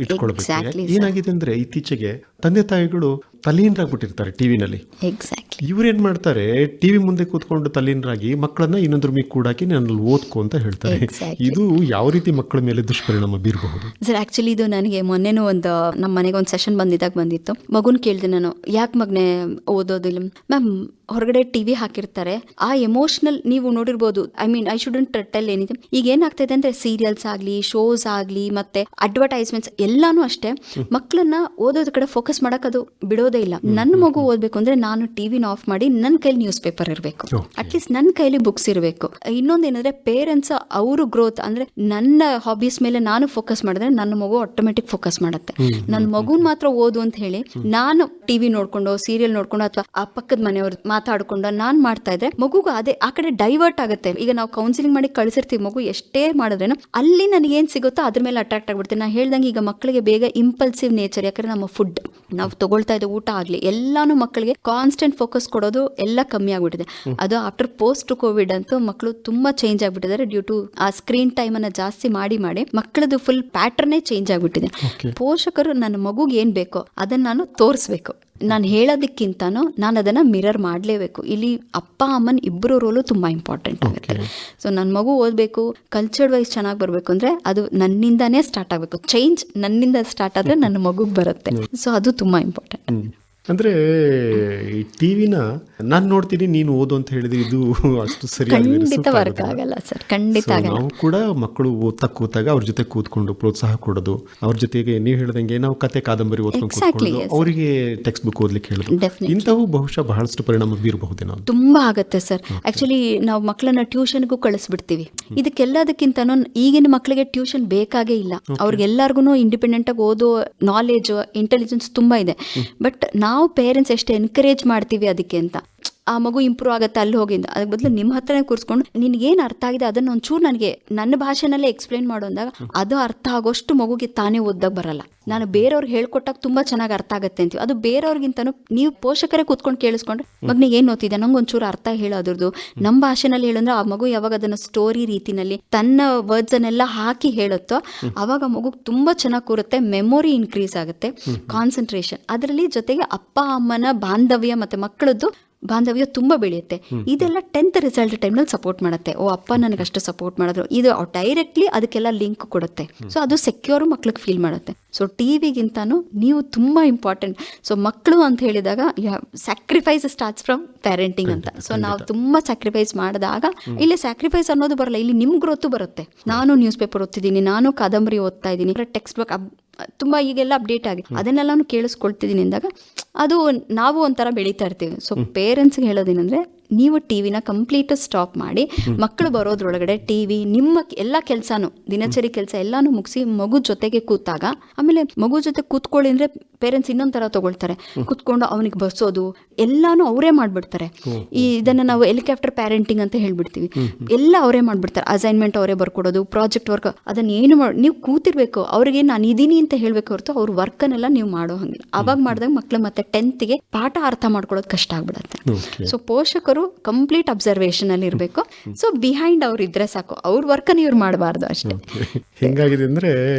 ಇಟ್ಕೊಳ್ಬೇಕು. ಏನಾಗಿದೆ ಅಂದ್ರೆ ಇತ್ತೀಚೆಗೆ ತಂದೆ ತಾಯಿಗಳು ತಲ್ಲೀನರಾಗ್ಬಿಟ್ಟಿರ್ತಾರೆ ಟಿವಿನಲ್ಲಿ. ಎಕ್ಸಾಕ್ಟ್ಲಿ. ಇವ್ರೇನ್ ಮಾಡ್ತಾರೆ, ಟಿವಿ ಮುಂದೆ ಕೂತ್ಕೊಂಡು ತಲ್ಲೀನರಾಗಿ ಮಕ್ಕಳನ್ನ ಇನ್ನೊಂದ್ರ ಮೇಲೆ ಕೂಡಾಕಿ ನನ್ನಲ್ಲಿ ಓದ್ಕೊ ಅಂತ ಹೇಳ್ತಾರೆ. ಇದು ಯಾವ ರೀತಿ ಮಕ್ಕಳ ಮೇಲೆ ದುಷ್ಪರಿಣಾಮ ಬೀರಬಹುದು? ಸರ್ ಆಕ್ಚುಲಿ ಇದು ನನಗೆ ಮೊನ್ನೆನೂ ಒಂದು ನಮ್ಮ ಮನೆಗೆ ಒಂದು ಸೆಷನ್ ಬಂದಿತ್ತು. ಮಗುನ್ ಕೇಳಿದೆ ನಾನು, ಯಾಕೆ ಮಗನೆ ಓದೋದಿಲ್ಲ? ಮ್ಯಾಮ್ ಹೊರಗಡೆ ಟಿವಿ ಹಾಕಿರ್ತಾರೆ, ಆ ಎಮೋಷನಲ್ ನೀವು ನೋಡಿರ್ಬೋದು. I shouldn't tell anything. ಈಗ ಏನಾಗ್ತದೆ ಅಂದ್ರೆ ಸೀರಿಯಲ್ಸ್ ಆಗಲಿ, ಶೋಸ್ ಆಗಲಿ, ಮತ್ತೆ ಅಡ್ವರ್ಟೈಸ್ಮೆಂಟ್ಸ್ ಎಲ್ಲಾನು ಅಷ್ಟೇ ಮಕ್ಕಳನ್ನ ಓದೋದ್ ಕಡೆ ಫೋಕಸ್ ಮಾಡಕ್ ಅದು ಬಿಡೋದೇ ಇಲ್ಲ. ನನ್ನ ಮಗು ಓದ್ಬೇಕು ಅಂದ್ರೆ ನಾನು ಟಿವಿನ ಆಫ್ ಮಾಡಿ ನನ್ನ ಕೈಲಿ ನ್ಯೂಸ್ ಪೇಪರ್ ಇರಬೇಕು, ಅಟ್ಲೀಸ್ಟ್ ನನ್ನ ಕೈಲಿ ಬುಕ್ಸ್ ಇರಬೇಕು. ಇನ್ನೊಂದೇನಂದ್ರೆ ಪೇರೆಂಟ್ಸ್ ಅವರು ಗ್ರೋತ್ ಅಂದ್ರೆ ನನ್ನ ಹಾಬೀಸ್ ಮೇಲೆ ನಾನು ಫೋಕಸ್ ಮಾಡಿದ್ರೆ ನನ್ನ ಮಗು ಆಟೋಮೆಟಿಕ್ ಫೋಕಸ್ ಮಾಡುತ್ತೆ. ನನ್ನ ಮಗುನ್ ಮಾತ್ರ ಓದು ಅಂತ ಹೇಳಿ ನಾನು ಟಿವಿ ನೋಡ್ಕೊಂಡು ಸೀರಿಯಲ್ ನೋಡ್ಕೊಂಡು ಅಥವಾ ಆ ಪಕ್ಕದ ಮನೆಯವ್ರು ಮಾತಾಡ್ಕೊಂಡು ನಾನ್ ಮಾಡ್ತಾ ಇದ್ರೆ ಮಗುಗೂ ಅದೇ ಆ ಕಡೆ ಡೈವರ್ಟ್ ಆಗುತ್ತೆ. ಈಗ ನಾವು ಕೌನ್ಸಿಲಿಂಗ್ ಮಾಡಿ ಕಳಿಸಿರ್ತೀವಿ, ಮಗು ಎಷ್ಟೇ ಮಾಡಿದ್ರೇನು ಅಲ್ಲಿ ನನಗೆ ಏನ್ ಸಿಗುತ್ತೋ ಅದ್ರ ಮೇಲೆ ಅಟ್ರಾಕ್ಟ್ ಆಗ್ಬಿಡ್ತೀನಿ. ನಾ ಹೇಳ್ದಂಗೆ ಈಗ ಮಕ್ಕಳಿಗೆ ಬೇಗ ಇಂಪಲ್ಸಿವ್ ನೇಚರ್, ಯಾಕಂದ್ರೆ ನಮ್ಮ ಫುಡ್ ನಾವು ತಗೊಳ್ತಾ ಇದ್ದ ಊಟ ಆಗ್ಲಿ ಎಲ್ಲಾನು ಮಕ್ಕಳಿಗೆ ಕಾನ್ಸ್ಟೆಂಟ್ ಫೋಕಸ್ ಕೊಡೋದು ಎಲ್ಲ ಕಮ್ಮಿ ಆಗ್ಬಿಟ್ಟಿದೆ. ಅದು ಆಫ್ಟರ್ ಪೋಸ್ಟ್ ಕೋವಿಡ್ ಅಂತೂ ಮಕ್ಕಳು ತುಂಬಾ ಚೇಂಜ್ ಆಗ್ಬಿಟ್ಟಿದ್ದಾರೆ ಡ್ಯೂ ಟು ಆ ಸ್ಕ್ರೀನ್ ಟೈಮ್ ಅನ್ನ ಜಾಸ್ತಿ ಮಾಡಿ ಮಕ್ಕಳದು ಫುಲ್ ಪ್ಯಾಟರ್ನೇ ಚೇಂಜ್ ಆಗ್ಬಿಟ್ಟಿದೆ. ಪೋಷಕರು ನನ್ನ ಮಗುಗೆ ಏನ್ ಬೇಕೋ ಅದನ್ನ ನಾನು ತೋರಿಸ್ಬೇಕು. ನಾನು ಹೇಳೋದಕ್ಕಿಂತನೂ ನಾನು ಅದನ್ನ ಮಿರರ್ ಮಾಡಲೇಬೇಕು. ಇಲ್ಲಿ ಅಪ್ಪ ಅಮ್ಮನ ಇಬ್ಬರು ರೋಲು ತುಂಬಾ ಇಂಪಾರ್ಟೆಂಟ್ ಆಗುತ್ತೆ. ಸೊ ನನ್ನ ಮಗು ಓದಬೇಕು, ಕಲ್ಚರ್ಡ್ ವೈಸ್ ಚೆನ್ನಾಗಿ ಬರಬೇಕು ಅಂದ್ರೆ ಅದು ನನ್ನಿಂದಾನೇ ಸ್ಟಾರ್ಟ್ ಆಗಬೇಕು. ಚೇಂಜ್ ನನ್ನಿಂದ ಸ್ಟಾರ್ಟ್ ಆದ್ರೆ ನನ್ನ ಮಗುಗೆ ಬರುತ್ತೆ. ಸೊ ಅದು ತುಂಬಾ ಇಂಪಾರ್ಟೆಂಟ್. ಅಂದ್ರೆ ಈ ಟಿವಿನ ನಾನು ನೋಡ್ತೀನಿ ನೀನು ಓದು ಅಂತ ಹೇಳಿದ್ರೆ ಇದು ಅಷ್ಟು ಸರಿಯಾಗಿ ಖಂಡಿತ ವರ್ಕ್ ಆಗಲ್ಲ ಸರ್, ಖಂಡಿತ ಆಗಲ್ಲ. ನಾವು ಕೂಡ ಮಕ್ಕಳು ಓದ್ತಾ ಕೂತಾಗ ಅವ್ರ ಜೊತೆ ಕೂತ್ಕೊಂಡು ಪ್ರೋತ್ಸಾಹ ಕೊಡೋದು, ಅವ್ರ ಜೊತೆಗೆ ನೀವು ಹೇಳ್ದಂಗೆ ನಾವು ಕತೆ ಕಾದಂಬರಿ ಓದ್ಕೊಂಡು ಕೂತ್ಕೊಂಡು ಅವರಿಗೆ ಟೆಕ್ಸ್ಟ್ ಬುಕ್ ಓದ್ಲಿಕ್ಕೆ ಹೇಳೋದು, ಇಂಥವು ಬಹುಶಃ ಬಹಳಷ್ಟು ಪರಿಣಾಮ ಬೀರಬಹುದೇನೋ. ತುಂಬಾ ಆಗತ್ತೆ ಸರ್. ಆಕ್ಚುಲಿ ನಾವು ಮಕ್ಕಳನ್ನ ಟ್ಯೂಷನ್ಗೂ ಕಳಿಸ್ಬಿಡ್ತೀವಿ. ಇದಕ್ಕೆಲ್ಲದಕ್ಕಿಂತನೂ ಈಗಿನ ಮಕ್ಕಳಿಗೆ ಟ್ಯೂಷನ್ ಬೇಕಾಗೇ ಇಲ್ಲ. ಅವ್ರಿಗೆಲ್ಲರಿಗೂ ಇಂಡಿಪೆಂಡೆಂಟ್ ಆಗಿ ಓದೋ ನಾಲೆಜ್, ಇಂಟೆಲಿಜೆನ್ಸ್ ತುಂಬಾ ಇದೆ. ಬಟ್ ನಾವು ಪೇರೆಂಟ್ಸ್ ಎಷ್ಟು ಎನ್ಕರೇಜ್ ಮಾಡ್ತೀವಿ ಅದಕ್ಕೆ ಅಂತ. ಆ ಮಗು ಇಂಪ್ರೂವ್ ಆಗುತ್ತೆ ಅಲ್ಲಿ ಹೋಗಿಂದ, ಅದಕ್ಕೆ ಬದಲು ನಿಮ್ಮ ಹತ್ರನೇ ಕೂರಿಸ್ಕೊಂಡು ನಿನ್ಗೇನು ಅರ್ಥ ಆಗಿದೆ ಅದನ್ನ ಒಂಚೂರು ನನಗೆ ನನ್ನ ಭಾಷೆನಲ್ಲೇ ಎಕ್ಸ್ಪ್ಲೈನ್ ಮಾಡೋ ಅಂದಾಗ ಅದು ಅರ್ಥ ಆಗೋಷ್ಟು ಮಗುಗೆ ತಾನೇ ಓದಾಗ ಬರಲ್ಲ. ನಾನು ಬೇರೆಯವ್ರಿಗೆ ಹೇಳ್ಕೊಟ್ಟಾಗ ತುಂಬಾ ಚೆನ್ನಾಗಿ ಅರ್ಥ ಆಗುತ್ತೆ ಅಂತೀವಿ. ಅದು ಬೇರೆಯವ್ರಿಗಿಂತನೂ ನೀವು ಪೋಷಕರೇ ಕೂತ್ಕೊಂಡು ಕೇಳಿಸ್ಕೊಂಡ್ರೆ ಮಗನಿಗೆ ಏನು ಓದ್ತಿದ್ದೆ ನಂಗೆ ಒಂಚೂರು ಅರ್ಥ ಹೇಳೋದ್ರದ್ದು ನಮ್ಮ ಭಾಷೆನಲ್ಲಿ ಹೇಳಂದ್ರೆ ಆ ಮಗು ಯಾವಾಗ ಅದನ್ನ ಸ್ಟೋರಿ ರೀತಿನಲ್ಲಿ ತನ್ನ ವರ್ಡ್ಸ್ ಅನ್ನೆಲ್ಲ ಹಾಕಿ ಹೇಳುತ್ತೋ ಅವಾಗ ಮಗು ತುಂಬಾ ಚೆನ್ನಾಗಿ ಕೂರುತ್ತೆ, ಮೆಮೊರಿ ಇನ್ಕ್ರೀಸ್ ಆಗುತ್ತೆ, ಕಾನ್ಸಂಟ್ರೇಷನ್. ಅದರಲ್ಲಿ ಜೊತೆಗೆ ಅಪ್ಪ ಅಮ್ಮನ ಬಾಂಧವ್ಯ ಮತ್ತೆ ಮಕ್ಕಳದ್ದು ಬಾಂಧವ್ಯ ತುಂಬಾ ಬೆಳೆಯುತ್ತೆ. ಇದೆಲ್ಲ 10th ರಿಸಲ್ಟ್ ಟೈಮ್ನಲ್ಲಿ ಸಪೋರ್ಟ್ ಮಾಡುತ್ತೆ. ಓ ಅಪ್ಪ ನನಗಷ್ಟು ಸಪೋರ್ಟ್ ಮಾಡಿದ್ರು, ಇದು ಡೈರೆಕ್ಟ್ಲಿ ಅದಕ್ಕೆಲ್ಲ ಲಿಂಕ್ ಕೊಡುತ್ತೆ. ಸೊ ಅದು ಸೆಕ್ಯೂರ್ ಮಕ್ಳಿಗೆ ಫೀಲ್ ಮಾಡುತ್ತೆ. ಸೊ ಟಿವಿಗಿಂತಾನು ನೀವು ತುಂಬಾ ಇಂಪಾರ್ಟೆಂಟ್. ಸೊ ಮಕ್ಕಳು ಅಂತ ಹೇಳಿದಾಗ ಸ್ಯಾಕ್ರಿಫೈಸ್ ಸ್ಟಾರ್ಟ್ಸ್ ಫ್ರಮ್ ಪೇರೆಂಟಿಂಗ್ ಅಂತ. ಸೊ ನಾವು ತುಂಬಾ ಸ್ಯಾಕ್ರಿಫೈಸ್ ಮಾಡಿದಾಗ ಇಲ್ಲಿ ಸ್ಯಾಕ್ರಿಫೈಸ್ ಅನ್ನೋದು ಬರಲ್ಲ, ಇಲ್ಲಿ ನಿಮ್ ಗ್ರೋತು ಬರುತ್ತೆ. ನಾನು ನ್ಯೂಸ್ ಪೇಪರ್ ಓದ್ತಿದ್ದೀನಿ, ನಾನು ಕಾದಂಬರಿ ಓದ್ತಾ ಇದ್ದೀನಿ, ಟೆಕ್ಸ್ಟ್ ಬುಕ್ ತುಂಬಾ ಈಗೆಲ್ಲ ಅಪ್ಡೇಟ್ ಆಗಿ ಅದನ್ನೆಲ್ಲಾನು ಕೇಳಿಸ್ಕೊಳ್ತಿದ್ದೀನಿ ಅಂದಾಗ ಅದು ನಾವು ಒಂಥರ ಬೆಳೀತಾ ಇರ್ತೀವಿ. ಸೊ ಪೇರೆಂಟ್ಸ್ಗೆ ಹೇಳೋದೇನಂದ್ರೆ ನೀವು ಟಿವಿನ ಕಂಪ್ಲೀಟ್ ಸ್ಟಾಪ್ ಮಾಡಿ ಮಕ್ಕಳು ಬರೋದ್ರೊಳಗಡೆ ಟಿವಿ ನಿಮ್ಮ ಎಲ್ಲ ಕೆಲಸನೂ ದಿನಚರಿ ಕೆಲಸ ಎಲ್ಲಾನು ಮುಗಿಸಿ ಮಗು ಜೊತೆಗೆ ಕೂತಾಗ, ಆಮೇಲೆ ಮಗು ಜೊತೆ ಕೂತ್ಕೊಳ್ಳಿ ಅಂದ್ರೆ ಪೇರೆಂಟ್ಸ್ ಇನ್ನೊಂದ್ ತರ ತಗೊಳ್ತಾರೆ. ಕೂತ್ಕೊಂಡು ಅವನಿಗೆ ಬಸೋದು ಎಲ್ಲಾನು ಅವರೇ ಮಾಡ್ಬಿಡ್ತಾರೆ. ಇದನ್ನ ನಾವು ಹೆಲಿಕಾಪ್ಟರ್ ಪ್ಯಾರೆಂಟಿಂಗ್ ಅಂತ ಹೇಳ್ಬಿಡ್ತೀವಿ. ಎಲ್ಲ ಅವರೇ ಮಾಡ್ಬಿಡ್ತಾರೆ. ಅಸೈನ್ಮೆಂಟ್ ಅವರೇ ಬರ್ಕೊಡೋದು, ಪ್ರಾಜೆಕ್ಟ್ ವರ್ಕ್ ಅದನ್ನ ಏನು ನೀವು ಕೂತಿರ್ಬೇಕು. ಅವ್ರಿಗೆ ನಾನು ಇದೀನಿ ಅಂತ ಹೇಳ್ಬೇಕು ಹೊರತು ಅವ್ರ ವರ್ಕನ್ನೆಲ್ಲ ನೀವು ಮಾಡೋ ಹಂಗಿಲ್ಲ. ಅವಾಗ ಮಾಡಿದಾಗ ಮಕ್ಳು ಮತ್ತೆ 10th ಪಾಠ ಅರ್ಥ ಮಾಡ್ಕೊಳ್ಳೋದು ಕಷ್ಟ ಆಗ್ಬಿಡತ್ತೆ. ಸೊ ಪೋಷಕರು ಕಂಪ್ಲೀಟ್ ಅಬ್ಸರ್ವೇಷನ್ ಅಲ್ಲಿ ಇರಬೇಕು. ಸೊ ಬಿಹೈಂಡ್ ಅವ್ರು ಇದ್ರೆ ಸಾಕು, ಅವ್ರ ವರ್ಕ್ ಇವ್ರು ಮಾಡಬಾರ್ದು ಅಷ್ಟೇ. ಹೆಂಗಾಗಿದೆ ಅಂದ್ರೆ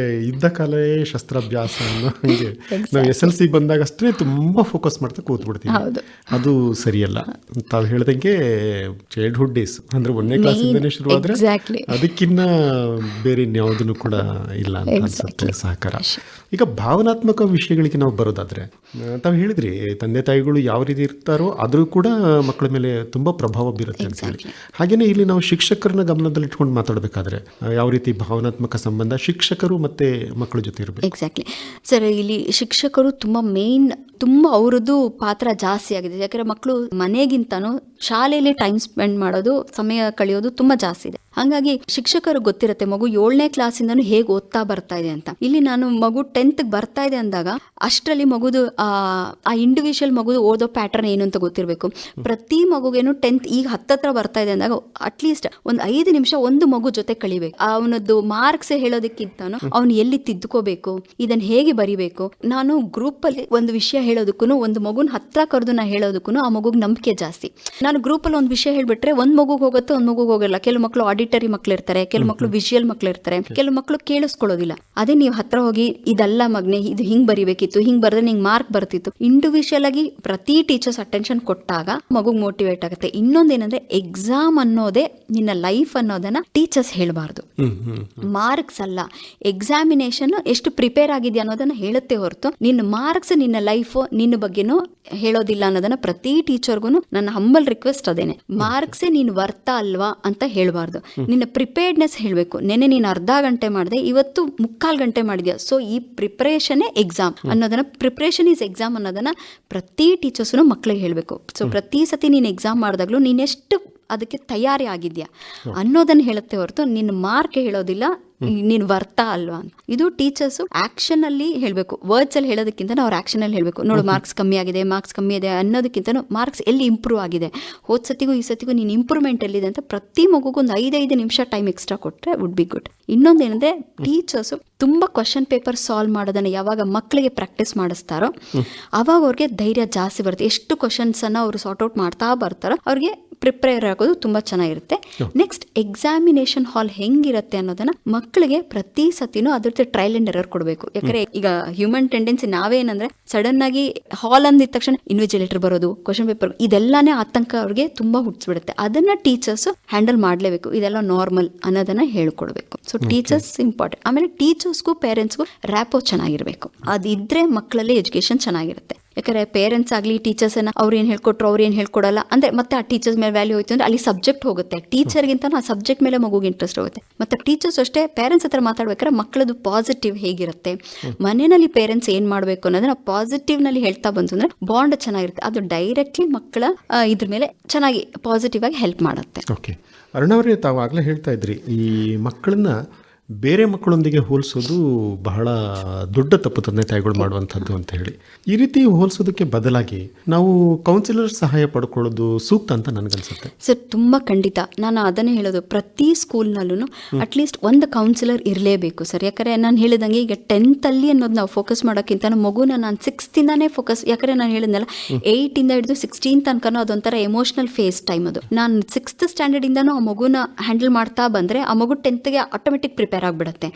ಯುದ್ಧ ಕಾಲೇ ಶಸ್ತ್ರಾಭ್ಯಾಸ ಅನ್ನೋ ಹಂಗೆ ನಾವು SLC ಬಂದಾಗ ಅಷ್ಟೇ ತುಂಬಾ ಫೋಕಸ್ ಮಾಡ್ತಾ ಕೂತ್ಬಿಡ್ತೀವಿ. ಅದು ಸರಿಯಲ್ಲ. ತಾವು ಹೇಳ್ದಂಗೆ ಚೈಲ್ಡ್ಹುಡ್ ಡೇಸ್ ಅಂದ್ರೆ 1ನೇ ಕ್ಲಾಸಿಂದನೇ ಶುರು ಆದ್ರೆ ಅದಕ್ಕಿನ್ನ ಬೇರೆ ಇನ್ಯಾವುದನ್ನು ಕೂಡ ಇಲ್ಲ ಅಂತ ಅನ್ಸುತ್ತೆ. ಸಹಕಾರ. ಈಗ ಭಾವನಾತ್ಮಕ ವಿಷಯಗಳಿಗೆ ನಾವು ಬರೋದಾದ್ರೆ ತಾವು ಹೇಳಿದ್ರಿ ತಂದೆ ತಾಯಿಗಳು ಯಾವ ರೀತಿ ಇರ್ತಾರೋ ಅದ್ರೂ ಕೂಡ ಮಕ್ಕಳ ಮೇಲೆ ತುಂಬಾ ಪ್ರಭಾವ ಬೀರುತ್ತೆ ಅಂತ ಹೇಳಿ. ಹಾಗೇನೆ ಇಲ್ಲಿ ನಾವು ಶಿಕ್ಷಕರನ್ನ ಗಮನದಲ್ಲಿ ಇಟ್ಕೊಂಡು ಮಾತಾಡಬೇಕಾದ್ರೆ ಯಾವ ರೀತಿ ಭಾವನಾತ್ಮಕ ಸಂಬಂಧ ಶಿಕ್ಷಕರು ಮತ್ತೆ ಮಕ್ಕಳ ಜೊತೆ ಇರಬೇಕು? ಎಕ್ಸಾಕ್ಟ್ಲಿ ಸರ್, ಇಲ್ಲಿ ಶಿಕ್ಷಕರು ತುಂಬಾ ಮೇನ್, ತುಂಬಾ ಅವರದ್ದು ಪಾತ್ರ ಜಾಸ್ತಿ ಆಗಿದೆ. ಯಾಕಂದ್ರೆ ಮಕ್ಕಳು ಮನೆಗಿಂತನೂ ಶಾಲೆಯಲ್ಲಿ ಟೈಮ್ ಸ್ಪೆಂಡ್ ಮಾಡೋದು, ಸಮಯ ಕಳೆಯೋದು ತುಂಬಾ ಜಾಸ್ತಿ ಇದೆ. ಹಾಗಾಗಿ ಶಿಕ್ಷಕರು ಗೊತ್ತಿರುತ್ತೆ ಮಗು 7ನೇ ಕ್ಲಾಸಿಂದನೂ ಹೇಗೆ ಓದ್ತಾ ಬರ್ತಾ ಇದೆ ಅಂತ. ಇಲ್ಲಿ ನಾನು ಮಗು 10th ಬರ್ತಾ ಇದೆ ಅಂದಾಗ ಅಷ್ಟರಲ್ಲಿ ಮಗುದು ಆ ಇಂಡಿವಿಜುವಲ್ ಮಗುದು ಓದೋ ಪ್ಯಾಟರ್ನ್ ಏನು ಅಂತ ಗೊತ್ತಿರಬೇಕು. ಪ್ರತಿ ಮಗುಗೇನು 10th ಈಗ ಹತ್ತತ್ರ ಬರ್ತಾ ಇದೆ ಅಂದಾಗ ಅಟ್ಲೀಸ್ಟ್ ಒಂದು 5 ನಿಮಿಷ ಒಂದು ಮಗು ಜೊತೆ ಕಳಿಬೇಕು. ಅವನದ್ದು ಮಾರ್ಕ್ಸ್ ಹೇಳೋದಕ್ಕಿಂತಾನು ಅವ್ನು ಎಲ್ಲಿ ತಿದ್ದುಕೋಬೇಕು, ಇದನ್ನ ಹೇಗೆ ಬರಿಬೇಕು. ನಾನು ಗ್ರೂಪ್ ಅಲ್ಲಿ ಒಂದು ವಿಷಯ ಹೇಳೋದಕ್ಕೂ ಒಂದು ಮಗುನ ಹತ್ರ ಕರೆದು ನಾ ಹೇಳೋದಕ್ಕೂ ಆ ಮಗುಗೆ ನಂಬಿಕೆ ಜಾಸ್ತಿ. ನಾನು ಗ್ರೂಪ್ ಅಲ್ಲಿ ಒಂದು ವಿಷಯ ಹೇಳ್ಬಿಟ್ರೆ ಒಂದ್ ಮಗುಗೆ ಹೋಗುತ್ತೆ, ಒಂದ್ ಮಗುಗೆ ಹೋಗಲ್ಲ. ಕೆಲವು ಮಕ್ಕಳು ಆಡಿಟರಿ ಮಕ್ಳು ಇರ್ತಾರೆ, ಕೆಲವು ಮಕ್ಕಳು ವಿಜುವಲ್ ಮಕ್ಳು ಇರ್ತಾರೆ, ಕೆಲವು ಮಕ್ಕಳು ಕೇಳಿಸ್ಕೊಳ್ಳೋದಿಲ್ಲ. ಅದೇ ನೀವು ಹತ್ರ ಹೋಗಿ ಇದಲ್ಲ ಮಗ್ನೆ, ಇದು ಹಿಂಗ್ ಬರಿಬೇಕಿತ್ತು, ಹಿಂಗ್ ಬರೆದ್ರೆ ನಿಂಗೆ ಮಾರ್ಕ್ ಬರ್ತಿತ್ತು, ಇಂಡಿವಿಜುವಲ್ ಆಗಿ ಪ್ರತಿ ಟೀಚರ್ಸ್ ಅಟೆನ್ಷನ್ ಕೊಟ್ಟಾಗ ಮಗುಗ್ ಮೋಟಿವೇಟ್ ಆಗುತ್ತೆ. ಇನ್ನೊಂದೇನಂದ್ರೆ ಎಕ್ಸಾಮ್ ಅನ್ನೋದೇ ನಿನ್ನ ಲೈಫ್ ಅನ್ನೋದನ್ನ ಟೀಚರ್ಸ್ ಹೇಳಬಾರ್ದು. ಮಾರ್ಕ್ಸ್ ಅಲ್ಲ, ಎಕ್ಸಾಮಿನೇಷನ್ ಎಷ್ಟು ಪ್ರಿಪೇರ್ ಆಗಿದೆಯಾ ಅನ್ನೋದನ್ನ ಹೇಳುತ್ತೆ ಹೊರತು ನಿನ್ನ ಮಾರ್ಕ್ಸ್ ನಿನ್ನ ಲೈಫ್ ನಿನ್ನ ಬಗ್ಗೆನೂ ಹೇಳೋದಿಲ್ಲ ಅನ್ನೋದನ್ನ ಪ್ರತಿ ಟೀಚರ್ಗೂ ನನ್ನ ಹಂಬಲ್ ರಿಕ್ವೆಸ್ಟ್ ಅದೇನೆ. ಮಾರ್ಕ್ಸೇ ನೀನು ವರ್ತಾ ಅಲ್ವಾ ಅಂತ ಹೇಳಬಾರ್ದು, ನಿನ್ನ ಪ್ರಿಪೇರ್ಡ್ನೆಸ್ ಹೇಳಬೇಕು. ನೆನೆ ನೀನು ಅರ್ಧ ಗಂಟೆ ಮಾಡಿದೆ, ಇವತ್ತು 3/4 ಗಂಟೆ ಮಾಡಿದ್ಯಾ, ಸೊ ಈ ಪ್ರಿಪರೇಷನ್ನೇ ಎಕ್ಸಾಮ್ ಅನ್ನೋದನ್ನ, ಪ್ರಿಪರೇಷನ್ ಈಸ್ ಎಕ್ಸಾಮ್ ಅನ್ನೋದನ್ನ ಪ್ರತಿ ಟೀಚರ್ಸ್ನು ಮಕ್ಕಳಿಗೆ ಹೇಳಬೇಕು. ಸೊ ಪ್ರತಿ ಸತಿ ನೀನು ಎಕ್ಸಾಮ್ ಮಾಡಿದಾಗ್ಲೂ ನೀನೆಷ್ಟು ಅದಕ್ಕೆ ತಯಾರಿ ಆಗಿದ್ಯಾ ಅನ್ನೋದನ್ನ ಹೇಳುತ್ತೆ ಹೊರತು ನಿನ್ನ ಮಾರ್ಕ್ ಹೇಳೋದಿಲ್ಲ ನೀನು ವರ್ತಾ ಅಲ್ವಾ ಅಂತ. ಇದು ಟೀಚರ್ಸ್ ಆಕ್ಷನ್ ಅಲ್ಲಿ ಹೇಳಬೇಕು, ವರ್ಡ್ಸ್ ಅಲ್ಲಿ ಹೇಳೋದಕ್ಕಿಂತ ಅವ್ರ ಆಕ್ಷನ್ ಅಲ್ಲಿ ಹೇಳಬೇಕು. ನೋಡು ಮಾರ್ಕ್ಸ್ ಕಮ್ಮಿ ಆಗಿದೆ, ಮಾರ್ಕ್ಸ್ ಕಮ್ಮಿ ಇದೆ ಅನ್ನೋದಕ್ಕಿಂತ ಮಾರ್ಕ್ಸ್ ಎಲ್ಲಿ ಇಂಪ್ರೂವ್ ಆಗಿದೆ, ಹೋದ ಸತಿಗೂ ಈ ಸತಿಗೂ ನೀನು ಇಂಪ್ರೂವ್ಮೆಂಟ್ ಎಲ್ಲಿದೆ ಅಂತ ಪ್ರತಿ ಮಗುಗೂ ಒಂದು 5 ನಿಮಿಷ ಟೈಮ್ ಎಕ್ಸ್ಟ್ರಾ ಕೊಟ್ಟರೆ ವುಡ್ ಬಿ ಗುಡ್. ಇನ್ನೊಂದೇನಂದ್ರೆ ಟೀಚರ್ಸ್ ತುಂಬಾ ಕ್ವಶನ್ ಪೇಪರ್ ಸಾಲ್ವ್ ಮಾಡೋದನ್ನ ಯಾವಾಗ ಮಕ್ಕಳಿಗೆ ಪ್ರಾಕ್ಟೀಸ್ ಮಾಡಿಸ್ತಾರೋ ಅವಾಗ ಅವ್ರಿಗೆ ಧೈರ್ಯ ಜಾಸ್ತಿ ಬರುತ್ತೆ. ಎಷ್ಟು ಕ್ವಶನ್ಸ್ ಅನ್ನ ಅವರು ಸಾರ್ಟ್ ಔಟ್ ಮಾಡ್ತಾ ಬರ್ತಾರೋ ಅವ್ರಿಗೆ ಪ್ರಿಪೇರ್ ಆಗೋದು ತುಂಬಾ ಚೆನ್ನಾಗಿರುತ್ತೆ. ನೆಕ್ಸ್ಟ್ ಎಕ್ಸಾಮಿನೇಷನ್ ಹಾಲ್ ಹೆಂಗಿರುತ್ತೆ ಅನ್ನೋದನ್ನ ಮಕ್ಕಳಿಗೆ ಪ್ರತಿ ಸತಿನೂ ಅದ್ರ ಟ್ರಯಲ್ ಅಂಡ್ ಎರರ್ ಕೊಡಬೇಕು. ಯಾಕಂದ್ರೆ ಈಗ ಹ್ಯೂಮನ್ ಟೆಂಡೆನ್ಸಿ ನಾವೇನಂದ್ರೆ ಸಡನ್ ಆಗಿ ಹಾಲ್ ಅಂದಿದ ತಕ್ಷಣ ಇನ್ವಿಜಿಲೇಟರ್ ಬರೋದು, ಕ್ವಶನ್ ಪೇಪರ್, ಇದೆಲ್ಲಾನೇ ಆತಂಕ ಅವ್ರಿಗೆ ತುಂಬಾ ಹುಟ್ಟಿಸ್ಬಿಡುತ್ತೆ. ಅದನ್ನ ಟೀಚರ್ಸ್ ಹ್ಯಾಂಡಲ್ ಮಾಡಲೇಬೇಕು, ಇದೆಲ್ಲ ನಾರ್ಮಲ್ ಅನ್ನೋದನ್ನ ಹೇಳ್ಕೊಡ್ಬೇಕು. So teachers important. ಆಮೇಲೆ ಟೀಚರ್ಸ್ಗೂ ಪೇರೆಂಟ್ಸ್ಗೂ ರ್ಯಾಪೋ ಚೆನ್ನಾಗಿರ್ಬೇಕು. ಅದಿದ್ರೆ ಮಕ್ಕಳಲ್ಲಿ ಎಜುಕೇಶನ್ ಚೆನ್ನಾಗಿರುತ್ತೆ. ಯಾಕಂದ್ರೆ ಪೇರೆಂಟ್ಸ್ ಆಗಲಿ ಟೀಚರ್ಸ್ ಅವ್ರು ಏನು ಹೇಳ್ಕೊಟ್ರು ಅವ್ರು ಏನು ಹೇಳ್ಕೊಡಲ್ಲ ಅಂದ್ರೆ ಮತ್ತೆ ಆ ಟೀಚರ್ಸ್ ಮೇಲೆ ವ್ಯಾಲ್ಯೂ ಹೋಯ್ತು ಅಂದ್ರೆ ಅಲ್ಲಿ ಸಬ್ಜೆಕ್ಟ್ ಹೋಗುತ್ತೆ. ಟೀಚರ್ಗಿಂತ ಆ ಸಬ್ಜೆಕ್ಟ್ ಮೇಲೆ ಮಗುಗೆ ಇಂಟ್ರೆಸ್ಟ್ ಹೋಗುತ್ತೆ. ಮತ್ತೆ ಟೀಚರ್ಸ್ ಅಷ್ಟೇ ಪೇರೆಂಟ್ಸ್ ಹತ್ರ ಮಾತಾಡ್ಬೇಕಾದ್ರೆ ಮಕ್ಕಳದು ಪಾಸಿಟಿವ್ ಹೇಗಿರುತ್ತೆ, ಮನೆಯಲ್ಲಿ ಪೇರೆಂಟ್ಸ್ ಏನ್ ಮಾಡಬೇಕು ಅನ್ನೋದನ್ನ ಪಾಸಿಟಿವ್ ನಲ್ಲಿ ಹೇಳ್ತಾ ಬಂತು ಅಂದ್ರೆ ಬಾಂಡ್ ಚೆನ್ನಾಗಿರುತ್ತೆ. ಅದು ಡೈರೆಕ್ಟ್ಲಿ ಮಕ್ಕಳ ಇದ್ರ ಮೇಲೆ ಚೆನ್ನಾಗಿ ಪಾಸಿಟಿವ್ ಆಗಿ ಹೆಲ್ಪ್ ಮಾಡುತ್ತೆ. ಓಕೆ, ಅರುಣವರೇ, ತಾವು ಆಗಲೇ ಹೇಳ್ತಾ ಇದ್ರಿ ಈ ಮಕ್ಕಳನ್ನ ಬೇರೆ ಮಕ್ಕಳೊಂದಿಗೆ ಹೋಲಿಸೋದು ಬಹಳ ದೊಡ್ಡ ತಪ್ಪು ತಂದೆ ತಾಯಿಗಳು ಮಾಡುವಂಥದ್ದು ಅಂತ ಹೇಳಿ. ಈ ರೀತಿ ಹೋಲಿಸೋದಕ್ಕೆ ಬದಲಾಗಿ ನಾವು ಕೌನ್ಸಿಲರ್ ಸಹಾಯ ಪಡ್ಕೊಳ್ಳೋದು ಸೂಕ್ತ ಅಂತ ನನಗನ್ಸುತ್ತೆ. ಸರ್ ತುಂಬ ಖಂಡಿತ, ನಾನು ಅದನ್ನೇ ಹೇಳೋದು. ಪ್ರತಿ ಸ್ಕೂಲ್ನಲ್ಲೂ ಅಟ್ಲೀಸ್ಟ್ ಒಂದು ಕೌನ್ಸಿಲರ್ ಇರಲೇಬೇಕು ಸರ್. ಯಾಕಂದರೆ ನಾನು ಹೇಳಿದಂಗೆ ಈಗ 10th ಅಲ್ಲಿ ಅನ್ನೋದು ನಾವು ಫೋಕಸ್ ಮಾಡೋಕ್ಕಿಂತ ಮಗುನ ನಾನು 6th ಫೋಕಸ್, ಯಾಕಂದರೆ ನಾನು ಹೇಳಿದ್ನಲ್ಲ 8 ಹಿಡಿದು 16 ತನಕ ಅದೊಂಥರ ಎಮೋಷನಲ್ ಫೇಸ್ ಟೈಮ್. ಅದು ನಾನು 6th ಸ್ಟ್ಯಾಂಡರ್ಡಿಂದನೂ ಆ ಮಗುನ ಹ್ಯಾಂಡಲ್ ಮಾಡ್ತಾ ಬಂದರೆ ಆ ಮಗು 10th ಆಟೋಮೆಟಿಕ್ ಪ್ರಿಪೇರ್ ಆಗ್ಬಿಡುತ್ತೆ.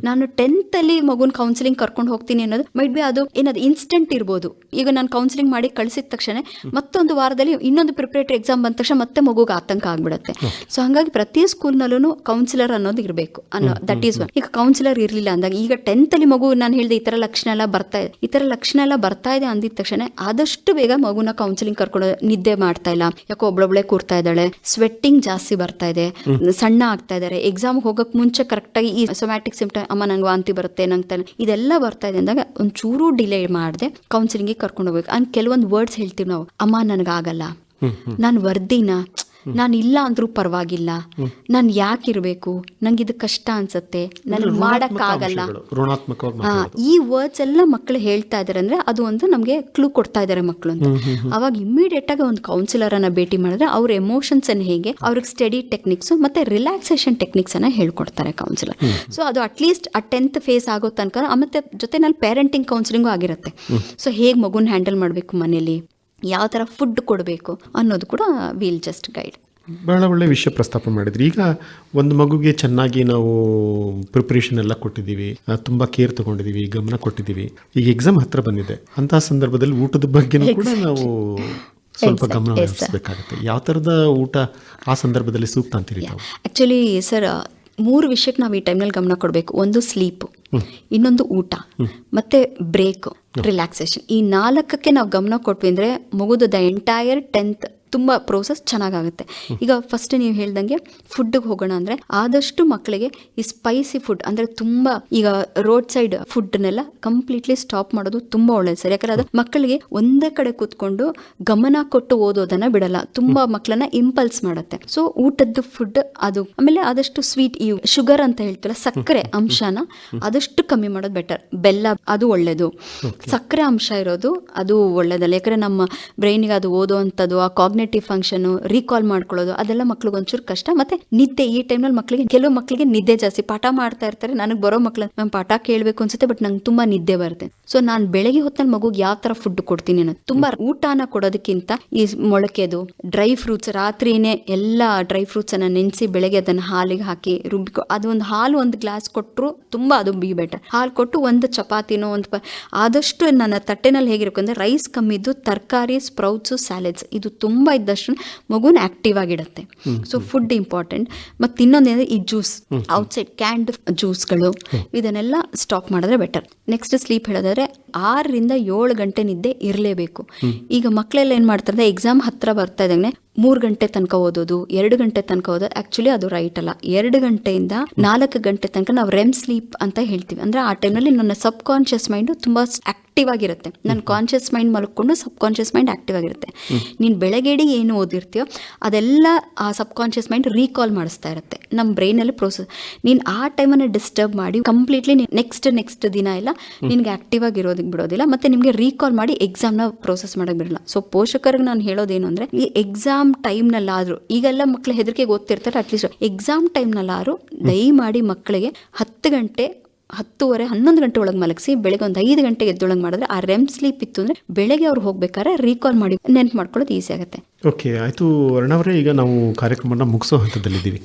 ನಾನು 10th ಅಲ್ಲಿ ಮಗುನ ಕೌನ್ಸಿಲಿಂಗ್ ಕರ್ಕೊಂಡು ಹೋಗ್ತೀನಿ ಅನ್ನೋದು ಮೈಟ್ ಬಿ ಅದು ಏನದು ಇನ್ಸ್ಟೆಂಟ್ ಇರ್ಬೋದು. ಈಗ ನಾನು ಕೌನ್ಸಿಲಿಂಗ್ ಮಾಡಿ ಕಳಿಸಿದ ತಕ್ಷಣ ಮತ್ತೊಂದು ವಾರದಲ್ಲಿ ಇನ್ನೊಂದು ಪ್ರಿಪರೇಟರಿ ಎಕ್ಸಾಮ್ ಬಂದ ತಕ್ಷಣ ಮತ್ತೆ ಮಗುಗೆ ಆತಂಕ ಆಗ್ಬಿಡುತ್ತೆ. ಸೊ ಹಾಗಾಗಿ ಪ್ರತಿ ಸ್ಕೂಲ್ನಲ್ಲೂ ಕೌನ್ಸಿಲರ್ ಅನ್ನೋದು ಇರಬೇಕು ಅನ್ನೋ ದಟ್ ಈಸ್ ಒನ್. ಈಗ ಕೌನ್ಸಿಲರ್ ಇರಲಿಲ್ಲ ಅಂದಾಗ ಈಗ 10th ಅಲ್ಲಿ ಮಗು ನಾನು ಹೇಳಿದೆ ಈ ತರ ಲಕ್ಷಣ ಎಲ್ಲ ಬರ್ತಾ ಇದೆ ಅಂದಿದ ತಕ್ಷಣ ಆದಷ್ಟು ಬೇಗ ಮಗುನ ಕೌನ್ಸಿಲಿಂಗ್ ಕರ್ಕೊಂಡು, ನಿದ್ದೆ ಮಾಡ್ತಾ ಇಲ್ಲ, ಯಾಕೋ ಒಬ್ಳೊಬ್ಳೆ ಕೂರ್ತಾ ಇದ್ದಾಳೆ, ಸ್ವೆಟ್ಟಿಂಗ್ ಜಾಸ್ತಿ ಬರ್ತಾ ಇದೆ, ಸಣ್ಣ ಆಗ್ತಾ ಇದಾರೆ, ಎಕ್ಸಾಮ್ ಹೋಗಕ್ ಮುಂಚೆ ಕರೆಕ್ಟಾಗಿ ಈ ಸೊಮ್ಯಾಟಿಕ್ ಸಿಂಪ್ಟಮ್, ಅಮ್ಮ ನಂಗೆ ವಾಂತಿ ಬರುತ್ತೆ, ನಂಗೆ ಇದೆಲ್ಲ ಬರ್ತಾ ಇದೆ ಅಂದಾಗ ಒಂಚೂರು ಡಿಲೇ ಮಾಡದೆ ಕೌನ್ಸಿಲಿಂಗ್ ಕರ್ಕೊಂಡು ಹೋಗ್ಬೇಕು. ಅಂಡ್ ಕೆಲವೊಂದು ವರ್ಡ್ಸ್ ಹೇಳ್ತೀವಿ ನಾವು, ಅಮ್ಮ ನನಗಾಗಲ್ಲ, ನಾನು ವರ್ದಿನ, ನಾನು ಇಲ್ಲ ಅಂದ್ರೂ ಪರವಾಗಿಲ್ಲ, ನಾನು ಯಾಕಿರ್ಬೇಕು, ನಂಗೆ ಇದು ಕಷ್ಟ ಅನ್ಸುತ್ತೆ, ನನಗೆ ಮಾಡಕ್ಕಾಗಲ್ಲ, ಈ ವರ್ಡ್ಸ್ ಎಲ್ಲ ಮಕ್ಕಳು ಹೇಳ್ತಾ ಇದಾರೆ ಅಂದ್ರೆ ಅದು ಒಂದು ನಮ್ಗೆ ಕ್ಲೂ ಕೊಡ್ತಾ ಇದಾರೆ ಮಕ್ಕಳು ಅಂತ. ಅವಾಗ ಇಮಿಡಿಯೇಟ್ ಆಗಿ ಒಂದು ಕೌನ್ಸಿಲರ್ ಅನ್ನ ಭೇಟಿ ಮಾಡಿದ್ರೆ ಅವ್ರ ಎಮೋಷನ್ಸ್ ಅನ್ನು ಹೇಗೆ, ಅವ್ರಿಗೆ ಸ್ಟಡಿ ಟೆಕ್ನಿಕ್ಸ್ ಮತ್ತೆ ರಿಲ್ಯಾಕ್ಸೇಷನ್ ಟೆಕ್ನಿಕ್ಸ್ ಅನ್ನ ಹೇಳ್ಕೊಡ್ತಾರೆ ಕೌನ್ಸಿಲರ್. ಸೊ ಅದು ಅಟ್ಲೀಸ್ಟ್ ಆ 10th ಫೇಸ್ ಆಗೋ ತನಕ. ಮತ್ತೆ ಜೊತೆನಲ್ಲಿ ಪೇರೆಂಟಿಂಗ್ ಕೌನ್ಸಿಲಿಂಗು ಆಗಿರುತ್ತೆ. ಸೊ ಹೇಗೆ ಮಗುನ ಹ್ಯಾಂಡಲ್ ಮಾಡಬೇಕು, ಮನೇಲಿ ಯಾವ ಥರ ಫುಡ್ ಕೊಡಬೇಕು ಅನ್ನೋದು ಕೂಡ ವಿಲ್ ಜಸ್ಟ್ ಗೈಡ್. ಬಹಳ ಒಳ್ಳೆ ವಿಷಯ ಪ್ರಸ್ತಾಪ ಮಾಡಿದ್ರಿ. ಈಗ ಒಂದು ಮಗುಗೆ ಚೆನ್ನಾಗಿ ನಾವು ಪ್ರಿಪರೇಷನ್ ಎಲ್ಲ ಕೊಟ್ಟಿದ್ದೀವಿ, ತುಂಬ ಕೇರ್ ತಗೊಂಡಿದ್ದೀವಿ, ಗಮನ ಕೊಟ್ಟಿದ್ದೀವಿ. ಈಗ ಎಕ್ಸಾಮ್ ಹತ್ರ ಬಂದಿದೆ, ಅಂತಹ ಸಂದರ್ಭದಲ್ಲಿ ಊಟದ ಬಗ್ಗೆನೂ ಕೂಡ ನಾವು ಸ್ವಲ್ಪ ಗಮನ ಹರಿಸಬೇಕಾಗುತ್ತೆ. ಯಾವ ಥರದ ಊಟ ಆ ಸಂದರ್ಭದಲ್ಲಿ ಸೂಕ್ತ ಅಂತೀರಿ ನಾವು? ಆ್ಯಕ್ಚುಲಿ ಸರ್ 3 ವಿಷಯಕ್ಕೆ ನಾವು ಈ ಟೈಮ್ನಲ್ಲಿ ಗಮನ ಕೊಡಬೇಕು. ಒಂದು ಸ್ಲೀಪು, ಇನ್ನೊಂದು ಊಟ, ಮತ್ತೆ ಬ್ರೇಕ್, ರಿಲ್ಯಾಕ್ಸೇಷನ್. ಈ 4ಕ್ಕೆ ನಾವು ಗಮನ ಕೊಟ್ವಿ ಅಂದರೆ ಮಗುದು ದ ಎಂಟೈರ್ 10th ತುಂಬ ಪ್ರೋಸೆಸ್ ಚೆನ್ನಾಗಾಗುತ್ತೆ. ಈಗ ಫಸ್ಟ್ ನೀವು ಹೇಳ್ದಂಗೆ ಫುಡ್ಗೆ ಹೋಗೋಣ ಅಂದರೆ ಆದಷ್ಟು ಮಕ್ಕಳಿಗೆ ಈ ಸ್ಪೈಸಿ ಫುಡ್ ಅಂದರೆ ತುಂಬ ಈಗ ರೋಡ್ ಸೈಡ್ ಫುಡ್ನೆಲ್ಲ ಕಂಪ್ಲೀಟ್ಲಿ ಸ್ಟಾಪ್ ಮಾಡೋದು ತುಂಬ ಒಳ್ಳೇದು ಸರ್. ಯಾಕಂದ್ರೆ ಅದು ಮಕ್ಕಳಿಗೆ ಒಂದೇ ಕಡೆ ಕೂತ್ಕೊಂಡು ಗಮನ ಕೊಟ್ಟು ಓದೋದನ್ನ ಬಿಡಲ್ಲ, ತುಂಬ ಮಕ್ಕಳನ್ನ ಇಂಪಲ್ಸ್ ಮಾಡುತ್ತೆ. ಸೊ ಊಟದ್ದು ಫುಡ್ ಅದು, ಆಮೇಲೆ ಆದಷ್ಟು ಸ್ವೀಟ್, ಈ ಶುಗರ್ ಅಂತ ಹೇಳ್ತೀವಲ್ಲ ಸಕ್ಕರೆ ಅಂಶನ ಆದಷ್ಟು ಕಮ್ಮಿ ಮಾಡೋದು ಬೆಟರ್. ಬೆಲ್ಲ ಅದು ಒಳ್ಳೇದು, ಸಕ್ಕರೆ ಅಂಶ ಇರೋದು ಅದು ಒಳ್ಳೇದಲ್ಲ. ಯಾಕಂದ್ರೆ ನಮ್ಮ ಬ್ರೈನ್ಗೆ ಅದು ಓದೋವಂಥದ್ದು, ಆ ಕಾಗ್ನೇಟಿವ್ ಫಂಕ್ಷನ್, ರೀಕಾಲ್ ಮಾಡ್ಕೊಳ್ಳೋದು ಅದೆಲ್ಲ ಮಕ್ಳಿಗೆ ಒಂಚೂರು ಕಷ್ಟ. ಮತ್ತೆ ನಿದ್ದೆ, ಈ ಟೈಮ್ನಲ್ಲಿ ಮಕ್ಕಳಿಗೆ, ಕೆಲವು ಮಕ್ಕಳಿಗೆ ನಿದ್ದೆ ಜಾಸ್ತಿ, ಪಾಠ ಮಾಡ್ತಾ ಇರ್ತಾರೆ. ನನಗೆ ಬರೋ ಮಕ್ಳು ನಾನು ಪಾಠ ಕೇಳಬೇಕು ಅನ್ಸುತ್ತೆ, ಬಟ್ ನಂಗೆ ತುಂಬಾ ನಿದ್ದೆ ಬರುತ್ತೆ. ಸೊ ನಾನು ಬೆಳಗ್ಗೆ ಹೊತ್ತಲ್ಲಿ ಮಗುಗೆ ಯಾವ ತರ ಫುಡ್ ಕೊಡ್ತೀನಿ ಅನ್ನೋದು, ತುಂಬಾ ಊಟನ ಕೊಡೋದಕ್ಕಿಂತ ಈ ಮೊಳಕೆದು ಡ್ರೈ ಫ್ರೂಟ್ಸ್, ರಾತ್ರಿನೇ ಎಲ್ಲ ಡ್ರೈ ಫ್ರೂಟ್ಸ್ ಅನ್ನ ನೆನೆಸಿ ಬೆಳಗ್ಗೆ ಅದನ್ನ ಹಾಲಿಗೆ ಹಾಕಿ ರುಬ್ಬಿಕೊ, ಅದು ಒಂದು ಹಾಲು ಒಂದು ಗ್ಲಾಸ್ ಕೊಟ್ಟರು ತುಂಬಾ ಅದು ಬಿ ಬೆಟರ್. ಹಾಲು ಕೊಟ್ಟು ಒಂದು ಚಪಾತಿನೋ ಒಂದು ಆದಷ್ಟು ನನ್ನ ತಟ್ಟೆನಲ್ಲಿ ಹೇಗಿರಬೇಕು ಅಂದ್ರೆ ರೈಸ್ ಕಮ್ಮಿದ್ದು, ತರಕಾರಿ, ಸ್ಪ್ರೌಟ್ಸ್, ಸ್ಯಾಲೆಡ್ಸ್ ಇದು ತುಂಬಾ ಇದ್ದಷ್ಟು ಮಗುನ ಆಕ್ಟಿವ್ ಆಗಿಡುತ್ತೆ. So food important. ಮತ್ತೆ ಇನ್ನೊಂದೇನಂದ್ರೆ ಈ ಜ್ಯೂಸ್, ಔಟ್ಸೈಡ್ ಕ್ಯಾಂಡ್ ಜ್ಯೂಸ್ಗಳು ಇದನ್ನೆಲ್ಲ ಸ್ಟಾಪ್ ಮಾಡಿದ್ರೆ ಬೆಟರ್. ನೆಕ್ಸ್ಟ್ ಸ್ಲೀಪ್ ಹೇಳೋದಾದ್ರೆ 6 ರಿಂದ 7 ಗಂಟೆ ನಿದ್ದೆ ಇರಲೇಬೇಕು. ಈಗ ಮಕ್ಕಳೆಲ್ಲ ಏನ್ ಮಾಡ್ತಾರೆ, ಎಕ್ಸಾಮ್ ಹತ್ರ ಬರ್ತಾ ಇದ್ದಂಗೆ 3 ಗಂಟೆ ತನಕ ಓದೋದು, 2 ಗಂಟೆ ತನಕ ಓದೋದು. ಆಕ್ಚುಲಿ ಅದು ರೈಟ್ ಅಲ್ಲ. 2 ಗಂಟೆಯಿಂದ 4 ಗಂಟೆ ತನಕ ನಾವು ರೆಮ್ ಸ್ಲೀಪ್ ಅಂತ ಹೇಳ್ತೀವಿ. ಅಂದ್ರೆ ಆ ಟೈಮ್ನಲ್ಲಿ ನನ್ನ ಸಬ್ ಕಾನ್ಷಿಯಸ್ ಮೈಂಡ್ ತುಂಬಾ ಆಕ್ಟಿವ್ ಆಗಿರುತ್ತೆ. ನನ್ನ ಕಾನ್ಷಿಯಸ್ ಮೈಂಡ್ ಮಲ್ಕೊಂಡು ಸಬ್ ಕಾನ್ಷಿಯಸ್ ಮೈಂಡ್ ಆಕ್ಟಿವ್ ಆಗಿರುತ್ತೆ. ನೀನು ಬೆಳಗ್ಗೆಡಿ ಏನು ಓದಿರ್ತೀಯೋ ಅದೆಲ್ಲ ಆ ಸಬ್ ಕಾನ್ಷಿಯಸ್ ಮೈಂಡ್ ರೀಕಾಲ್ ಮಾಡಿಸ್ತಾ ಇರುತ್ತೆ ನಮ್ಮ ಬ್ರೈನಲ್ಲಿ ಪ್ರೋಸೆಸ್. ನೀನು ಆ ಟೈಮನ್ನು ಡಿಸ್ಟರ್ಬ್ ಮಾಡಿ ಕಂಪ್ಲೀಟ್ಲಿ ನೆಕ್ಸ್ಟ್ ದಿನ ಎಲ್ಲ ನಿನ್ಗೆ ಆಕ್ಟಿವ್ ಆಗಿರೋದಕ್ಕೆ ಬಿಡೋದಿಲ್ಲ, ಮತ್ತೆ ನಿಮಗೆ ರೀಕಾಲ್ ಮಾಡಿ ಎಕ್ಸಾಮ್ನ ಪ್ರೋಸೆಸ್ ಮಾಡೋಕೆ ಬಿಡಲ್ಲ. ಸೊ ಪೋಷಕರಿಗೆ ನಾನು ಹೇಳೋದೇನು ಅಂದರೆ, ಈ ಎಕ್ಸಾಮ್ ಟೈಮ್ನಲ್ಲಾದರೂ, ಈಗೆಲ್ಲ ಮಕ್ಕಳು ಹೆದರಿಕೆಗೆ ಓದ್ತಿರ್ತಾರೆ, ಅಟ್ಲೀಸ್ಟ್ ಎಕ್ಸಾಮ್ ಟೈಮ್ನಲ್ಲಾದರೂ ದಯಮಾಡಿ ಮಕ್ಕಳಿಗೆ 10 ಗಂಟೆ 10:30 11 ಗಂಟೆ ಒಳಗೆ ಮಲಗಿಸಿ ಬೆಳಗ್ಗೆ ಒಂದು 5 ಗಂಟೆಗೆ ಎದ್ದೊಳಗೆ ಮಾಡಿದ್ರೆ ಆ ರೆಮ್ ಸ್ಲೀಪ್ ಇತ್ತು ಅಂದರೆ ಬೆಳಗ್ಗೆ ಅವ್ರು ಹೋಗ್ಬೇಕಾದ್ರೆ ರೀಕಾಲ್ ಮಾಡಿ ನೆನ್ಪು ಮಾಡ್ಕೊಳ್ಳೋದು ಈಸಿ ಆಗುತ್ತೆ. ಓಕೆ, ಆಯಿತು ವರ್ಣವರೇ, ಈಗ ನಾವು ಕಾರ್ಯಕ್ರಮನ ಮುಗಿಸೋ ಹಂತದಲ್ಲಿದ್ದೀವಿ.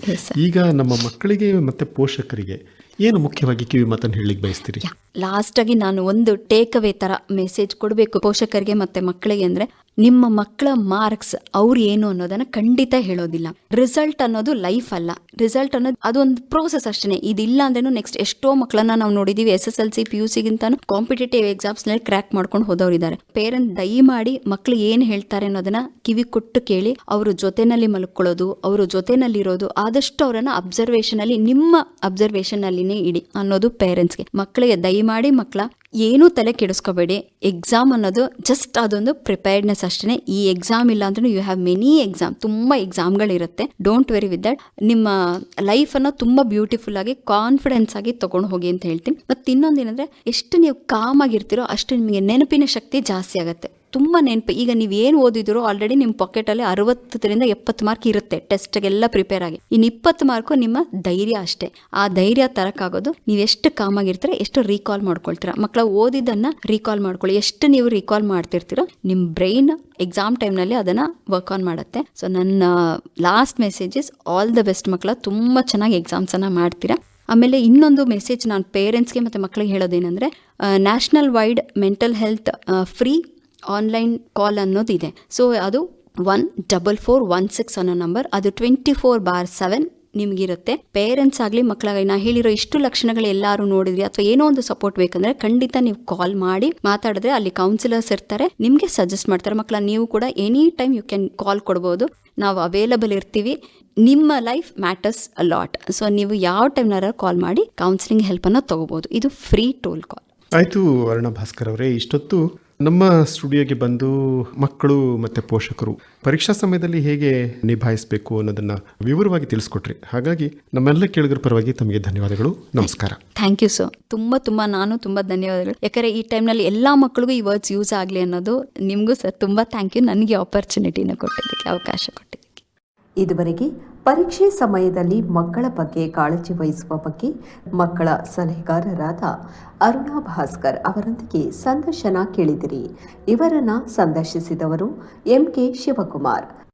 ಈಗ ನಮ್ಮ ಮಕ್ಕಳಿಗೆ ಮತ್ತು ಪೋಷಕರಿಗೆ ಏನು ಮುಖ್ಯವಾಗಿ ಕಿವಿ ಮಾತನ್ನು ಹೇಳಲಿಕ್ಕೆ ಬಯಸ್ತೀರಿ? ಲಾಸ್ಟಾಗಿ ನಾನು ಒಂದು ಟೇಕ್ ಅವೇ ಥರ ಮೆಸೇಜ್ ಕೊಡಬೇಕು ಪೋಷಕರಿಗೆ ಮತ್ತು ಮಕ್ಕಳಿಗೆ ಅಂದರೆ, ನಿಮ್ಮ ಮಕ್ಕಳ ಮಾರ್ಕ್ಸ್ ಅವ್ರು ಏನು ಅನ್ನೋದನ್ನ ಖಂಡಿತ ಹೇಳೋದಿಲ್ಲ. ರಿಸಲ್ಟ್ ಅನ್ನೋದು ಲೈಫ್ ಅಲ್ಲ. ರಿಸಲ್ಟ್ ಅನ್ನೋದು ಅದೊಂದು ಪ್ರೋಸೆಸ್ ಅಷ್ಟೇ. ಇದಿಲ್ಲ ಅಂದ್ರೇನು ನೆಕ್ಸ್ಟ್ ಎಷ್ಟೋ ಮಕ್ಕಳನ್ನ ನಾವು ನೋಡಿದೀವಿ SSLC PUC ಗಿಂತಾನು ಕಾಂಪಿಟೇಟಿವ್ ಎಕ್ಸಾಮ್ಸ್ ನಲ್ಲಿ ಕ್ರ್ಯಾಕ್ ಮಾಡ್ಕೊಂಡು ಹೋದವರಿದ್ದಾರೆ. ಪೇರೆಂಟ್ ದಯಮಾಡಿ ಮಕ್ಕಳು ಏನು ಹೇಳ್ತಾರೆ ಅನ್ನೋದನ್ನ ಕಿವಿ ಕೊಟ್ಟು ಕೇಳಿ, ಅವ್ರ ಜೊತೆನಲ್ಲಿ ಮಲ್ಕೊಳ್ಳೋದು, ಅವ್ರ ಜೊತೆನಲ್ಲಿ ಇರೋದು, ಆದಷ್ಟು ಅವರನ್ನ ಅಬ್ಸರ್ವೇಷನ್ ಅಲ್ಲಿ, ನಿಮ್ಮ ಅಬ್ಸರ್ವೇಷನ್ ಅಲ್ಲಿನೇ ಇಡಿ ಅನ್ನೋದು ಪೇರೆಂಟ್ಸ್ಗೆ. ಮಕ್ಕಳಿಗೆ ದಯಮಾಡಿ ಮಕ್ಕಳ ಏನೂ ತಲೆ ಕೆಡಿಸ್ಕೋಬೇಡಿ. ಎಕ್ಸಾಮ್ ಅನ್ನೋದು ಜಸ್ಟ್ ಅದೊಂದು ಪ್ರಿಪೇರ್ಡ್ನೆಸ್ ಅಷ್ಟೇ. ಈ ಎಕ್ಸಾಮ್ ಇಲ್ಲ ಅಂದ್ರೂ ಯು ಹ್ಯಾವ್ ಮೆನಿ ಎಕ್ಸಾಮ್, ತುಂಬ ಎಕ್ಸಾಮ್ಗಳಿರುತ್ತೆ. Don't worry with that. ನಿಮ್ಮ ಲೈಫನ್ನು ತುಂಬ ಬ್ಯೂಟಿಫುಲ್ ಆಗಿ ಕಾನ್ಫಿಡೆನ್ಸ್ ಆಗಿ ತೊಗೊಂಡು ಹೋಗಿ ಅಂತ ಹೇಳ್ತೀನಿ. ಮತ್ತು ಇನ್ನೊಂದೇನೆಂದರೆ, ಎಷ್ಟು ನೀವು ಕಾಮ್ ಆಗಿರ್ತೀರೋ ಅಷ್ಟು ನಿಮಗೆ ನೆನಪಿನ ಶಕ್ತಿ ಜಾಸ್ತಿ ಆಗುತ್ತೆ. ತುಂಬ ನೆನಪು. ಈಗ ನೀವು ಏನು ಓದಿದಿರೋ ಆಲ್ರೆಡಿ ನಿಮ್ಮ ಪಾಕೆಟಲ್ಲಿ 60ರಿಂದ 70 ಮಾರ್ಕ್ ಇರುತ್ತೆ ಟೆಸ್ಟ್ಗೆಲ್ಲ ಪ್ರಿಪೇರ್ ಆಗಿ. ಇನ್ನು 20 ಮಾರ್ಕು ನಿಮ್ಮ ಧೈರ್ಯ ಅಷ್ಟೇ. ಆ ಧೈರ್ಯ ತರಕ್ಕಾಗೋದು ನೀವೆಷ್ಟು ಕಾಮಾಗಿರ್ತೀರ, ಎಷ್ಟು ರೀಕಾಲ್ ಮಾಡ್ಕೊಳ್ತೀರ. ಮಕ್ಕಳ ಓದಿದ್ದನ್ನು ರೀಕಾಲ್ ಮಾಡ್ಕೊಳ್ಳಿ. ಎಷ್ಟು ನೀವು ರೀಕಾಲ್ ಮಾಡ್ತಿರ್ತೀರೋ ನಿಮ್ಮ ಬ್ರೈನ್ ಎಕ್ಸಾಮ್ ಟೈಮ್ನಲ್ಲಿ ಅದನ್ನು ವರ್ಕ್ ಆನ್ ಮಾಡುತ್ತೆ. ಸೊ ನನ್ನ last message is all the best ಮಕ್ಕಳ, ತುಂಬ ಚೆನ್ನಾಗಿ ಎಕ್ಸಾಮ್ಸನ್ನು ಮಾಡ್ತೀರಾ. ಆಮೇಲೆ ಇನ್ನೊಂದು ಮೆಸೇಜ್ ನಾನು ಪೇರೆಂಟ್ಸ್ಗೆ ಮತ್ತು ಮಕ್ಕಳಿಗೆ ಹೇಳೋದೇನೆಂದರೆ, national wide mental health free online call ಅನ್ನೋದಿದೆ. ಸೊ ಅದು 14416 ಅನ್ನೋ ನಂಬರ್, ಅದು 24/7 ನಿಮಗಿರುತ್ತೆ. ಪೇರೆಂಟ್ಸ್ ಆಗಲಿ ಮಕ್ಕಳಾಗಲಿ, ನಾ ಹೇಳಿರೋ ಇಷ್ಟು ಲಕ್ಷಣಗಳು ಎಲ್ಲರೂ ನೋಡಿದ್ರಿ ಅಥವಾ ಏನೋ ಒಂದು ಸಪೋರ್ಟ್ ಬೇಕಂದ್ರೆ ಖಂಡಿತ ನೀವು ಕಾಲ್ ಮಾಡಿ ಮಾತಾಡಿದ್ರೆ ಅಲ್ಲಿ ಕೌನ್ಸಿಲರ್ಸ್ ಇರ್ತಾರೆ, ನಿಮಗೆ ಸಜೆಸ್ಟ್ ಮಾಡ್ತಾರೆ. ಮಕ್ಕಳ ನೀವು ಕೂಡ any time you can call ಕೊಡ್ಬೋದು, ನಾವು ಅವೈಲಬಲ್ ಇರ್ತೀವಿ. ನಿಮ್ಮ life matters a lot. So ನೀವು ಯಾವ ಟೈಮ್ನಾರ ಕಾಲ್ ಮಾಡಿ ಕೌನ್ಸಿಲಿಂಗ್ ಹೆಲ್ಪನ್ನು ತಗೋಬೋದು. ಇದು ಫ್ರೀ ಟೋಲ್ ಕಾಲ್. ಆಯಿತು ವರ್ಣ ಭಾಸ್ಕರ್ ಅವರೇ, ಇಷ್ಟೊತ್ತು ನಮ್ಮ ಸ್ಟುಡಿಯೋಗೆ ಬಂದು ಮಕ್ಕಳು ಮತ್ತು ಪೋಷಕರು ಪರೀಕ್ಷಾ ಸಮಯದಲ್ಲಿ ಹೇಗೆ ನಿಭಾಯಿಸಬೇಕು ಅನ್ನೋದನ್ನು ವಿವರವಾಗಿ ತಿಳಿಸ್ಕೊಟ್ರಿ. ಹಾಗಾಗಿ ನಮ್ಮೆಲ್ಲ ಕೇಳಿದ್ರ ಪರವಾಗಿ ತಮಗೆ ಧನ್ಯವಾದಗಳು. ನಮಸ್ಕಾರ. Thank you sir. ತುಂಬ ನಾನು ತುಂಬ ಧನ್ಯವಾದಗಳು. ಯಾಕಂದರೆ ಈ ಟೈಮ್ನಲ್ಲಿ ಎಲ್ಲ ಮಕ್ಕಳಿಗೂ ಈ ವರ್ಡ್ಸ್ ಯೂಸ್ ಆಗಲಿ ಅನ್ನೋದು ನಿಮಗೂ ಸರ್ ತುಂಬ ಥ್ಯಾಂಕ್ ಯು, ನನಗೆ ಆಪರ್ಚುನಿಟಿನ ಕೊಟ್ಟಿದ್ದಕ್ಕೆ, ಅವಕಾಶ ಕೊಟ್ಟಿದ್ದಕ್ಕೆ. ಇದುವರೆಗೆ ಪರೀಕ್ಷೆ ಸಮಯದಲ್ಲಿ ಮಕ್ಕಳ ಬಗ್ಗೆ ಕಾಳಜಿ ವಹಿಸುವ ಬಗ್ಗೆ ಮಕ್ಕಳ ಸಲಹೆಗಾರರಾದ ಅರುಣಾ ಭಾಸ್ಕರ್ ಅವರೊಂದಿಗೆ ಸಂದರ್ಶನ ಕೇಳಿದಿರಿ. ಇವರನ್ನು ಸಂದರ್ಶಿಸಿದವರು MK ಶಿವಕುಮಾರ್.